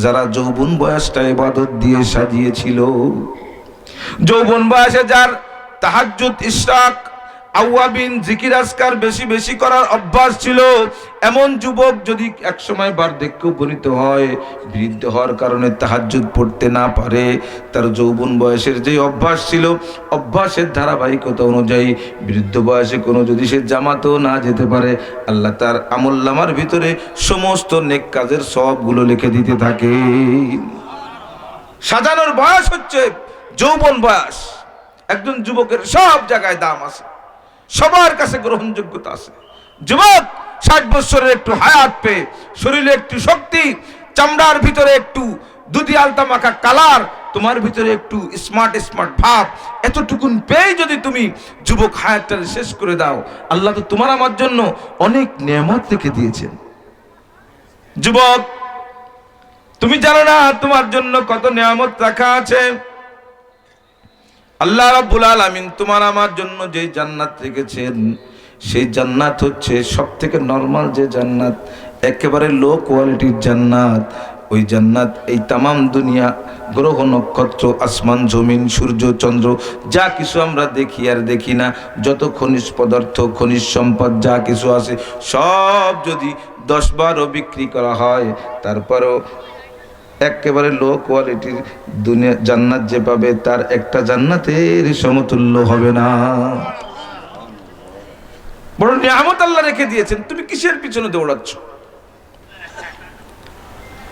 যারা যৌবন বয়সটা ইবাদত দিয়ে সাজিয়েছিল। যৌবন বয়সে যার তাহাজ্জুদ, ইশরাক, আওয়াবিন, জিকির আজকার বেশি বেশি করার অভ্যাস ছিল, এমন যুবক যদি একসময় বার্ধক্যে উপনীত হয়, বৃদ্ধ হওয়ার কারণে তাহাজ্জুদ পড়তে না পারে, তার যৌবন বয়সের যে অভ্যাস ছিল, অভ্যাসের ধারাবাহিকতা অনুযায়ী বৃদ্ধ বয়সে কোনো যদি সে জামাতেও না যেতে পারে, আল্লাহ তার আমলনামার ভিতরে সমস্ত নেক কাজের সবগুলো লিখে দিতে থাকে। সাজানোর বয়স হচ্ছে যৌবন বয়স। একজন যুবকের সব জায়গায় দাম আছে, সবার কাছে গ্রহণযোগ্যতা আছে। যুবক 60 বছরের একটু হায়াত পেয়ে, শরীরে একটু শক্তি, চামড়ার ভিতরে একটু দুধি আলতা মাখা কালার তোমার ভিতরে একটু স্মার্ট স্মার্ট ভাব, এতটুকুন পেয়ে যদি তুমি যুবক হায়াতটা শেষ করে দাও, আল্লাহ তো তোমার আমার জন্য অনেক নেয়ামত রেখে দিয়েছেন। যুবক, তুমি জানো না তোমার জন্য কত নেয়ামত রাখা আছে। আল্লাহ রাব্বুল আলামিন তোমার আমার জন্য যে জান্নাত রেখেছেন, সেই জান্নাত হচ্ছে সবথেকে নরমাল যে জান্নাত, একেবারে লো কোয়ালিটির জান্নাত। ওই জান্নাত এই তামাম দুনিয়া, গ্রহ নক্ষত্র, আসমান জমিন, সূর্য চন্দ্র, যা কিছু আমরা দেখি আর দেখি না, যত খনিজ পদার্থ, খনিজ সম্পদ যা কিছু আছে, সব যদি 10-12 বিক্রি করা হয়, তারপরেও একেবারে লো কোয়ালিটির দুনিয়া জান্নাত যে পাবে, তার একটা জান্নাতের সমতুল্য হবে না। বড় নিয়ামত আল্লাহ রেখে দিয়েছেন, তুমি কিসের পিছনে দৌড়াচ্ছ?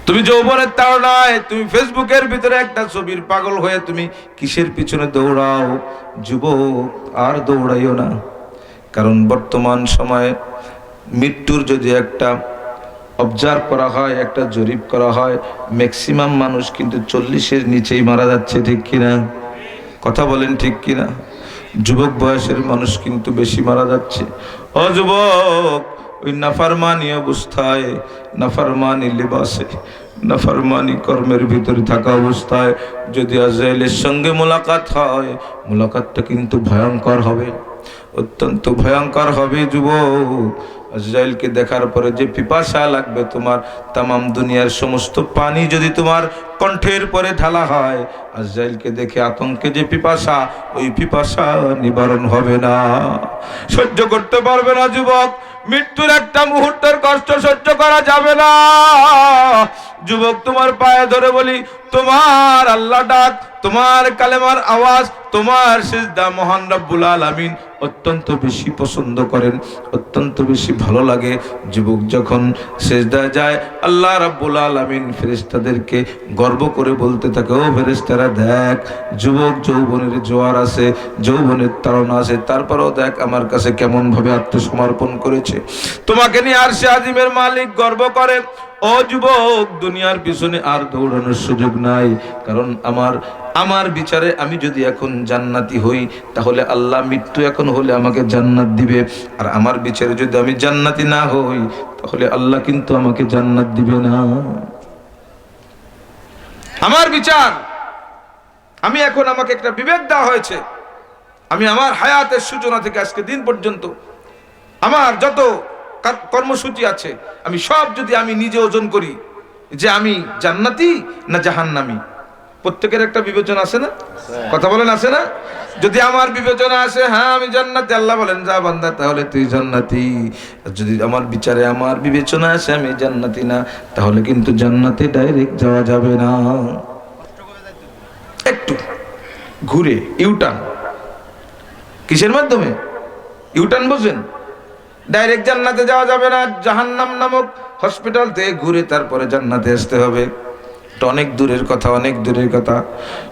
তুমি যৌবনের তাড়নায়, তুমি ফেসবুকের ভিতরে একটা ছবির পাগল হয়ে তুমি কিসের পিছনে দৌড়াও? যুবক, আর দৌড়াইও না। কারণ বর্তমান সময়ে মৃত্যুর যদি একটা অবজার্ভ করা হয়, একটা জরিপ করা হয়, ম্যাক্সিমাম মানুষ কিন্তু 40-এর নিচেই মারা যাচ্ছে, ঠিক কিনা? কথা বলেন ঠিক কিনা? যুবক বয়সের মানুষ কিন্তু বেশি মারা যাচ্ছে। ও যুবক, ওই নাফরমানি অবস্থায়, নাফরমানি লিবাসে, নাফরমানি কর্মের ভিতরে থাকা অবস্থায় যদি আজরাইলের সঙ্গে মোলাকাত হয়, মোলাকাতটা কিন্তু ভয়ঙ্কর হবে, অত্যন্ত ভয়ঙ্কর হবে। যুবক, আজরাইলকে দেখার পরে যে পিপাসা লাগবে তোমার, তামাম দুনিয়ার সমস্ত পানি যদি তোমার কণ্ঠের পরে ঢালা হয়, আজরাইলকে দেখে আতঙ্কে যে পিপাসা, ওই পিপাসা নিবারণ হবে না, সহ্য করতে পারবে না। যুবক, মৃত্যুর একটা মুহূর্তের কষ্ট সহ্য করা যাবে না। যুবক, তোমার পায়ে ধরে বলি, তোমার আল্লাহ ডাক, তোমার কালেমার আওয়াজ, তোমার সিজদা মহান রব্বুল আলামিন অত্যন্ত বেশি পছন্দ করেন, অত্যন্ত বেশি ভালো লাগে। যুবক যখন সিজদায় যায়, আল্লাহ রাব্বুল আলামিন ফেরেশতাদেরকে গর্ব করে বলতে থাকে, ও ফেরেশতারা দেখ, যুবক যৌবনের জোয়ার আছে, যৌবনের তাড়না আছে, তারপরেও দেখ আমার কাছে কেমন ভাবে আত্মসমর্পণ করেছে। তোমাকে নিয়ে আরশে আজিমের মালিক গর্ব করে। ও যুবক, দুনিয়ার পিছনে আর দৌড়ানোর সুযোগ নাই। কারণ আমার বিচারে আমি যদি এখন জান্নাতি হই, তাহলে আল্লাহ মৃত্যু এখন হলে আমাকে জান্নাত দিবে। আর আমার বিচারে যদি আমি জান্নাতি না হই, তাহলে আল্লাহ কিন্তু আমাকে জান্নাত দিবে না। আমার বিচার, আমি এখন, আমাকে একটা বিবেক দেওয়া হয়েছে। আমি আমার হায়াতের সূচনা থেকে আজকে দিন পর্যন্ত আমার যত কর্মসূচি আছে, আমি সব যদি আমি নিজে ওজন করি যে আমি জান্নাতি না জাহান্নামী, প্রত্যেকের একটা বিবেচনা আছে না? কথা বলেন, আছে না? যদি আমার বিবেচনা আসে হ্যাঁ আমি জান্নাতি, আল্লাহ বলেন যা বান্দা তাহলে তুই জান্নাতি। আর যদি আমার বিচারে আমার বিবেচনা আসে আমি জান্নাতি না, তাহলে কিন্তু জান্নাতে ডাইরেক্ট যাওয়া যাবে না, একটু ঘুরে ইউটার্ন। কিসের মাধ্যমে ইউটার্ন? বোঝেন? ডাইরেক্ট জান্নাতে যাওয়া যাবে না, জাহান্নাম নামক হসপিটাল থেকে ঘুরে তারপরে জান্নাতে আসতে হবে। এটা অনেক দূরের কথা, অনেক দূরের কথা।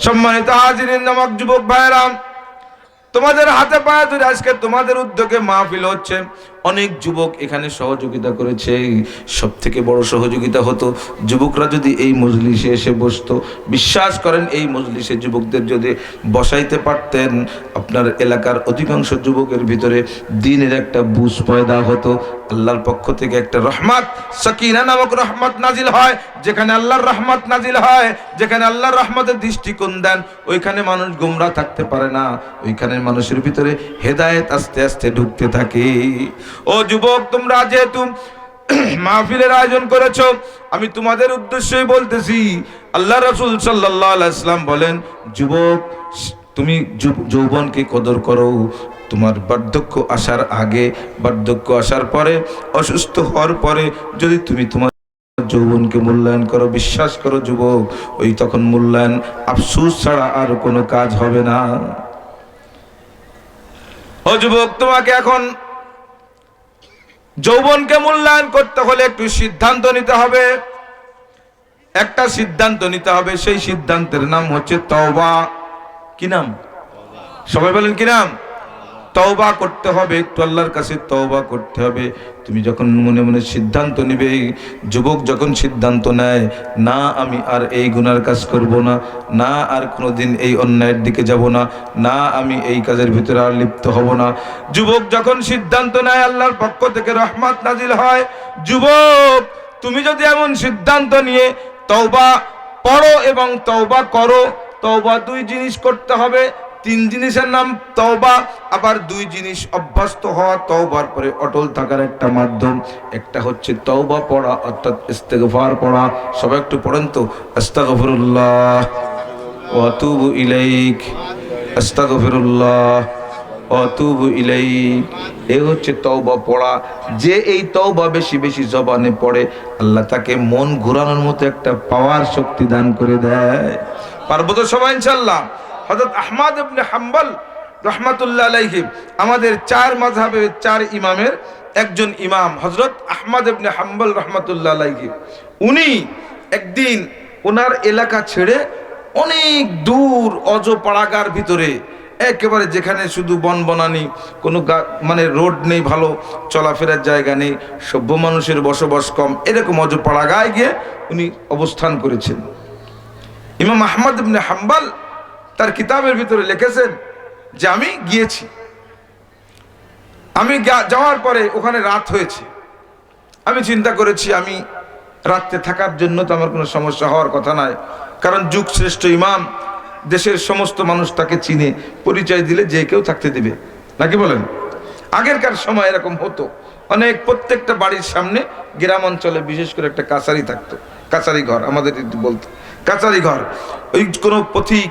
সম্মানিত হাজিরিন, নামক যুবক ভাইরা, তোমাদের হাতে পায়ে ধরে আজকে তোমাদের উদ্যোগে মাহফিল হচ্ছে। অনেক যুবক এখানে সহযোগিতা করেছে। সব থেকে বড় সহযোগিতা হতো যুবকরা যদি এই মজলিসে এসে বসতো। বিশ্বাস করেন, এই মজলিসে যুবকদের যদি বসাইতে পারতেন, আপনার এলাকার অধিকাংশ যুবকের ভিতরে দ্বীনের একটা বুঝ পয়দা হতো। আল্লাহর পক্ষ থেকে একটা রহমত, সাকিনা নামক রহমত নাজিল হয়। যেখানে আল্লাহর রহমত নাজিল হয়, যেখানে আল্লাহর রহমতের দৃষ্টিকোণ দেন, ওইখানে মানুষ গোমরা থাকতে পারে না, ওইখানে মানুষের ভিতরে হেদায়েত আস্তে আস্তে ঢুকতে থাকে। ও যুবক, তোমরা যেহেতু মাহফিলের আয়োজন করেছো, আমি তোমাদের উদ্দেশ্যই বলতেছি। আল্লাহ রাসূল সাল্লাল্লাহু আলাইহি ওয়াসাল্লাম বলেন, যুবক তুমি যৌবনকে কদর করো। তোমার বার্ধক্য আসার আগে, বার্ধক্য আসার পরে, অসুস্থ হওয়ার পরে যদি তুমি তোমার যৌবনকে মূল্যায়ন করো, বিশ্বাস করো যুবক, ওই তখন মূল্যায়ন আফসোস ছাড়া আর কোনো কাজ হবে না। ও যুবক, তোমাকে এখন যৌবনকে মূল্যায়ন করতে হলে একটু সিদ্ধান্ত নিতে হবে। একটা সিদ্ধান্ত নিতে হবে, সেই সিদ্ধান্তের নাম হচ্ছে তওবা। কি নাম? সবাই বলেন কি নাম? তওবা করতে হবে, একটু আল্লাহর কাছে তওবা করতে হবে। তুমি যখন মনে মনে সিদ্ধান্ত নিবে, যুবক যখন সিদ্ধান্ত নেয়, না আমি আর এই গুনার কাজ করব না, না আর কোনোদিন এই অন্যায়ের দিকে যাব না, না আমি এই কাজের ভিতরে আর লিপ্ত হব না, যুবক যখন সিদ্ধান্ত নেয় আল্লাহর পক্ষ থেকে রহমত নাজিল হয়। যুবক তুমি যদি এমন সিদ্ধান্ত নিয়ে তওবা পড়ো এবং তওবা করো, তওবা দুই জিনিস করতে হবে, তিন জিনিসের নাম তওবা, আবার দুই জিনিস অভ্যস্ত হওয়া, তওবার পরে অটল থাকার একটা মাধ্যম। একটা হচ্ছে তওবা পড়া অর্থাৎ ইস্তেগফার পড়া। সবাই একটু পড়েন তো, আস্তাগফিরুল্লাহ ওয়া আতুবু ইলাইক, আস্তাগফিরুল্লাহ ওয়া আতুবু ইলাইক। এই হচ্ছে তওবা পড়া। যে এই তওবা বেশি বেশি জবানে পড়ে, আল্লাহ তাকে মন ঘোরানোর মতো একটা পাওয়ার শক্তি দান করে দেয়। পারবো তো সবাই ইনশাআল্লাহ? হযরত আহমদ ইবনে হাম্বল রাহমাতুল্লাহ আলাইহি, আমাদের চার মাযহাবের চার ইমামের একজন ইমাম হযরত আহমদ ইবনে হাম্বল রাহমাতুল্লাহ আলাইহি, উনি একদিন ওনার এলাকা ছেড়ে অনেক দূর অজপাড়াগার ভিতরে, একেবারে যেখানে শুধু বনবনানি, কোনো মানে রোড নেই, ভালো চলাফেরার জায়গা নেই, সভ্য মানুষের বসবাস কম, এরকম অজপাড়াগায় গিয়ে উনি অবস্থান করেছেন। ইমাম আহমদ ইবনে হাম্বল তার কিতাবের ভিতরে লিখেছেন যে আমি গিয়েছি, আমি যাওয়ার পরে ওখানে রাত হয়েছে, আমি চিন্তা করেছি আমি রাতে থাকার জন্য তো আমার কোনো সমস্যা হওয়ার কথা নয়, কারণ যুগ শ্রেষ্ঠ ইমাম, দেশের সমস্ত মানুষ তাকে চিনে, পরিচয় দিলে যে কেউ থাকতে দিবে, নাকি বলেন? আগেরকার সময় এরকম হতো, অনেক প্রত্যেকটা বাড়ির সামনে গ্রাম অঞ্চলে বিশেষ করে একটা কাছারি থাকতো, কাছারি ঘর আমাদের বলতো, কাছারি ঘর। ওই কোনো পথিক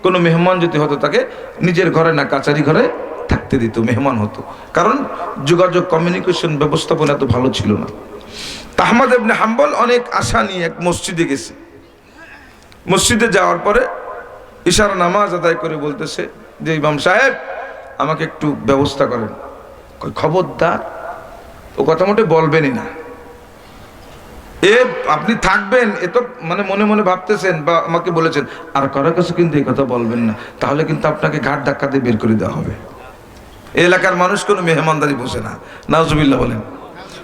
কোনো মেহমান যদি হতো তাকে নিজের ঘরে না কাছারি ঘরে থাকতে দিত, মেহমান হতো, কারণ যোগাযোগ কমিউনিকেশন ব্যবস্থাপনা এত ভালো ছিল না। আহমদ ইবনে হাম্বল অনেক আশা নিয়ে এক মসজিদে গেছে। মসজিদে যাওয়ার পরে ইশারা নামাজ আদায় করে বলতেছে যে ইমাম সাহেব আমাকে একটু ব্যবস্থা করেন। খবরদার ও কথা মোটে বলবেনই না, এ আপনি থাকবেন, এ তো মানে মনে মনে ভাবতেছেন বা আমাকে বলেছেন, আর কারো কাছে কিন্তু এই কথা বলবেন না, তাহলে কিন্তু আপনাকে ঘাট ধাক্কা দিয়ে বের করে দেওয়া হবে। এই এলাকার মানুষ কোনো মেহমানদারি বোঝে না, নাউজুবিল্লাহ বলেন,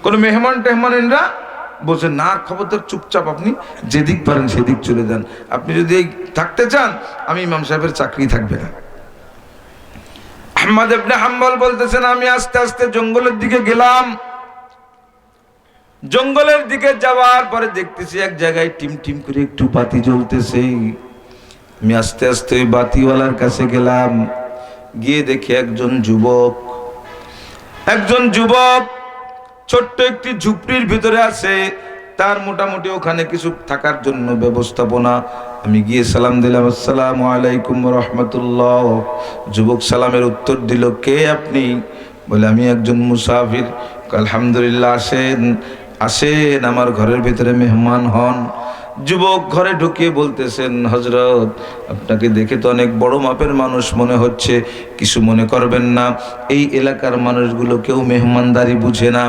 কোনো মেহমান টেহমানেরা বোঝেন না। খবরদার চুপচাপ আপনি যেদিক পারেন সেদিক চলে যান, আপনি যদি এই থাকতে চান আমি ইমাম সাহেবের চাকরি থাকবে না। আহমদ ইবনে হাম্বল বলতেছেন আমি আস্তে আস্তে জঙ্গলের দিকে গেলাম। জঙ্গলের দিকে যাওয়ার পরে দেখতেছি এক জায়গায় টিম টিম করে একটু বাতি জ্বলতেছে। আমি আস্তে আস্তে ওই বাতিওয়ালার কাছে গেলাম, গিয়ে দেখি একজন যুবক ছোট্ট একটি ঝুপড়ির ভিতরে আছে, তার মোটামুটি ওখানে কিছু থাকার জন্য ব্যবস্থাপনা। আমি গিয়ে সালাম দিলাম, আসসালামু আলাইকুম ওয়া রাহমাতুল্লাহ। যুবক সালামের উত্তর দিল, কে আপনি? বলে আমি একজন মুসাফির। আলহামদুলিল্লাহ, আসেন আসেন, আমার ঘরের ভিতরে মেহমান হন। যুবক ঘরে ঢুকিয়ে বলতেছেন, হযরত আপনাকে দেখে তো অনেক বড় মাপের মানুষ মনে হচ্ছে, কিছু মনে করবেন না, এই এলাকার মানুষগুলো কেউ মেহমানদারি বুঝে না,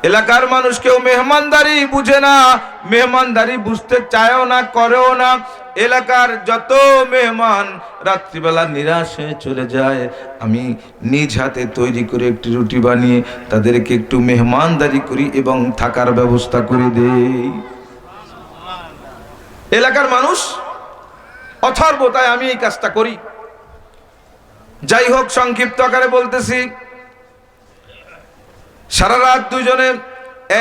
এলাকার মানুষ কেউ মেহমানদারি বুঝে না, মেহমানদারি বুঝতে চায়ও না, করেও না। এলাকার যত মেহমান রাত্রিবেলা নিরাশ হয়ে চলে যায়, আমি নিজ হাতে তৈরি করে একটি রুটি বানিয়ে তাদেরকে একটু মেহমানদারি করি এবং থাকার ব্যবস্থা করে দেই। এলাকার মানুষ অথর্ব, তাই আমি এই কাজটা করি। যাই হোক, সংক্ষিপ্ত আকারে বলতেছি, সারা রাত দুজনে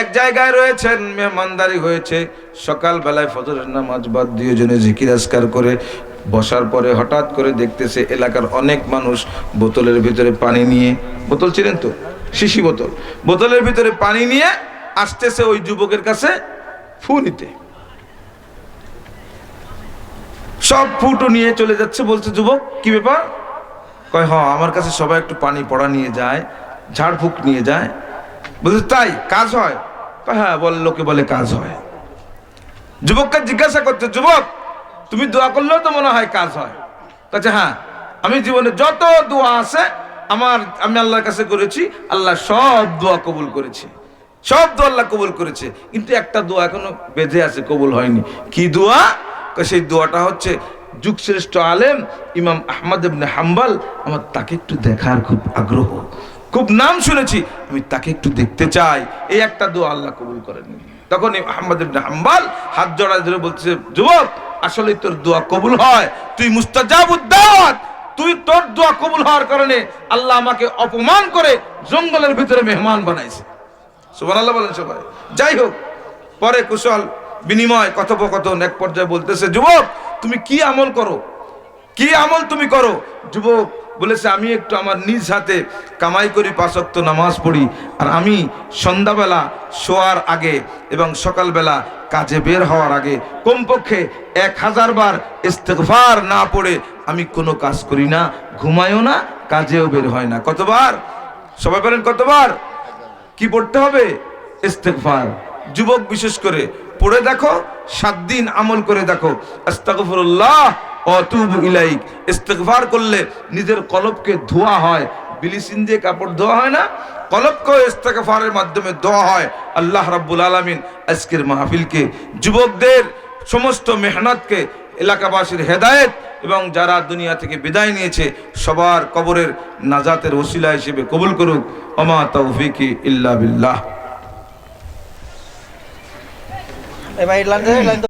এক জায়গায় রয়েছেন, মেহমানদারি হয়েছে। সকাল বেলায় ফজরের নামাজ বাদ দুজনে জিকির আজকার করে বসার পরে হঠাৎ করে দেখতেছে এলাকার অনেক মানুষ বোতলের ভিতরে পানি নিয়ে, বোতল ছিলেন তো, শিশি বোতল, বোতলের ভিতরে পানি নিয়ে আসতেছে ওই যুবকের কাছে ফু নিতে। সব ফুটো নিয়ে চলে যাচ্ছে, বলছে যুবক কি ব্যাপার? কয় হ্যাঁ, আমার কাছে সবাই একটু পানি পড়া নিয়ে যায়, ঝাড়ফুঁক নিয়ে যায়। বলছে তাই কাজ হয়? হ্যাঁ, বলে লোকে বলে কাজ হয়। যুবককে জিজ্ঞাসা করছে, যুবক তুমি দোয়া করলেও তো মনে হয় কাজ হয়? কাছে হ্যাঁ, আমি জীবনে যত দোয়া আছে আমি আল্লাহর কাছে করেছি, আল্লাহ সব দোয়া কবুল করেছে, সব দোয়া আল্লাহ কবুল করেছে, কিন্তু একটা দোয়া এখনো বেঁধে আছে, কবুল হয়নি। কি দোয়া? সেই দোয়াটা হচ্ছে যুগশ্রেষ্ঠ আলেম ইমাম আহমদ ইবনে হাম্বল, আমার তাকে একটু দেখার খুব আগ্রহ, খুব নাম শুনেছি, আমি তাকে একটু দেখতে চাই। এই একটা দোয়া আল্লাহ কবুল করেননি। তখন আহমদ ইবনে হাম্বল হাত জড়ায় ধরে বলছে, যুবক আসলে তোর দোয়া কবুল হয়, তুই মুস্তাজাবুদ দাওয়াত, তুই তোর দোয়া কবুল হওয়ার কারণে আল্লাহ আমাকে অপমান করে জঙ্গলের ভিতরে মেহমান বানাইছে। সুবহানাল্লাহ বলেন সবাই। যাই হোক, পরে কুশল বিনিময় কথোপকথন, এক পর্যায়ে বলতেছে, যুবক তুমি কি আমল করো, কি আমল তুমি করো? যুবক বলেছে, আমি একটু আমার নিজ হাতে কামাই করি, 5 ওয়াক্ত নামাজ পড়ি, আর আমি সন্ধ্যাবেলা শোয়ার আগে এবং সকালবেলা কাজে বের হওয়ার আগে কমপক্ষে 1000 বার ইস্তেগফার না পড়ে আমি কোনো কাজ করি না, ঘুমাইও না, কাজেও বের হয় না। কতবার? সবাই বলেন কতবার? কি পড়তে হবে? ইস্তেগফার। যুবক বিশেষ করে পড়ে দেখো, 7 দিন আমল করে দেখো। আস্তাগফিরুল্লাহ ওয়া আতুবু ইলাইক। ইস্তেগফার করলে নিজের কলবকে ধোয়া হয়, ব্লিচিং দিয়ে কাপড় ধোয়া হয় না, কলবকে ইস্তেগফারের মাধ্যমে ধোয়া হয়। আল্লাহ রাব্বুল আলামিন আজকের মাহফিলকে, যুবকদের সমস্ত মেহনতকে, এলাকাবাসীর হেদায়েত এবং যারা দুনিয়া থেকে বিদায় নিয়েছে সবার কবরের নাজাতের ওসিলা হিসেবে কবুল করুক। ওমা তাওফীকি ইল্লা বিল্লাহ।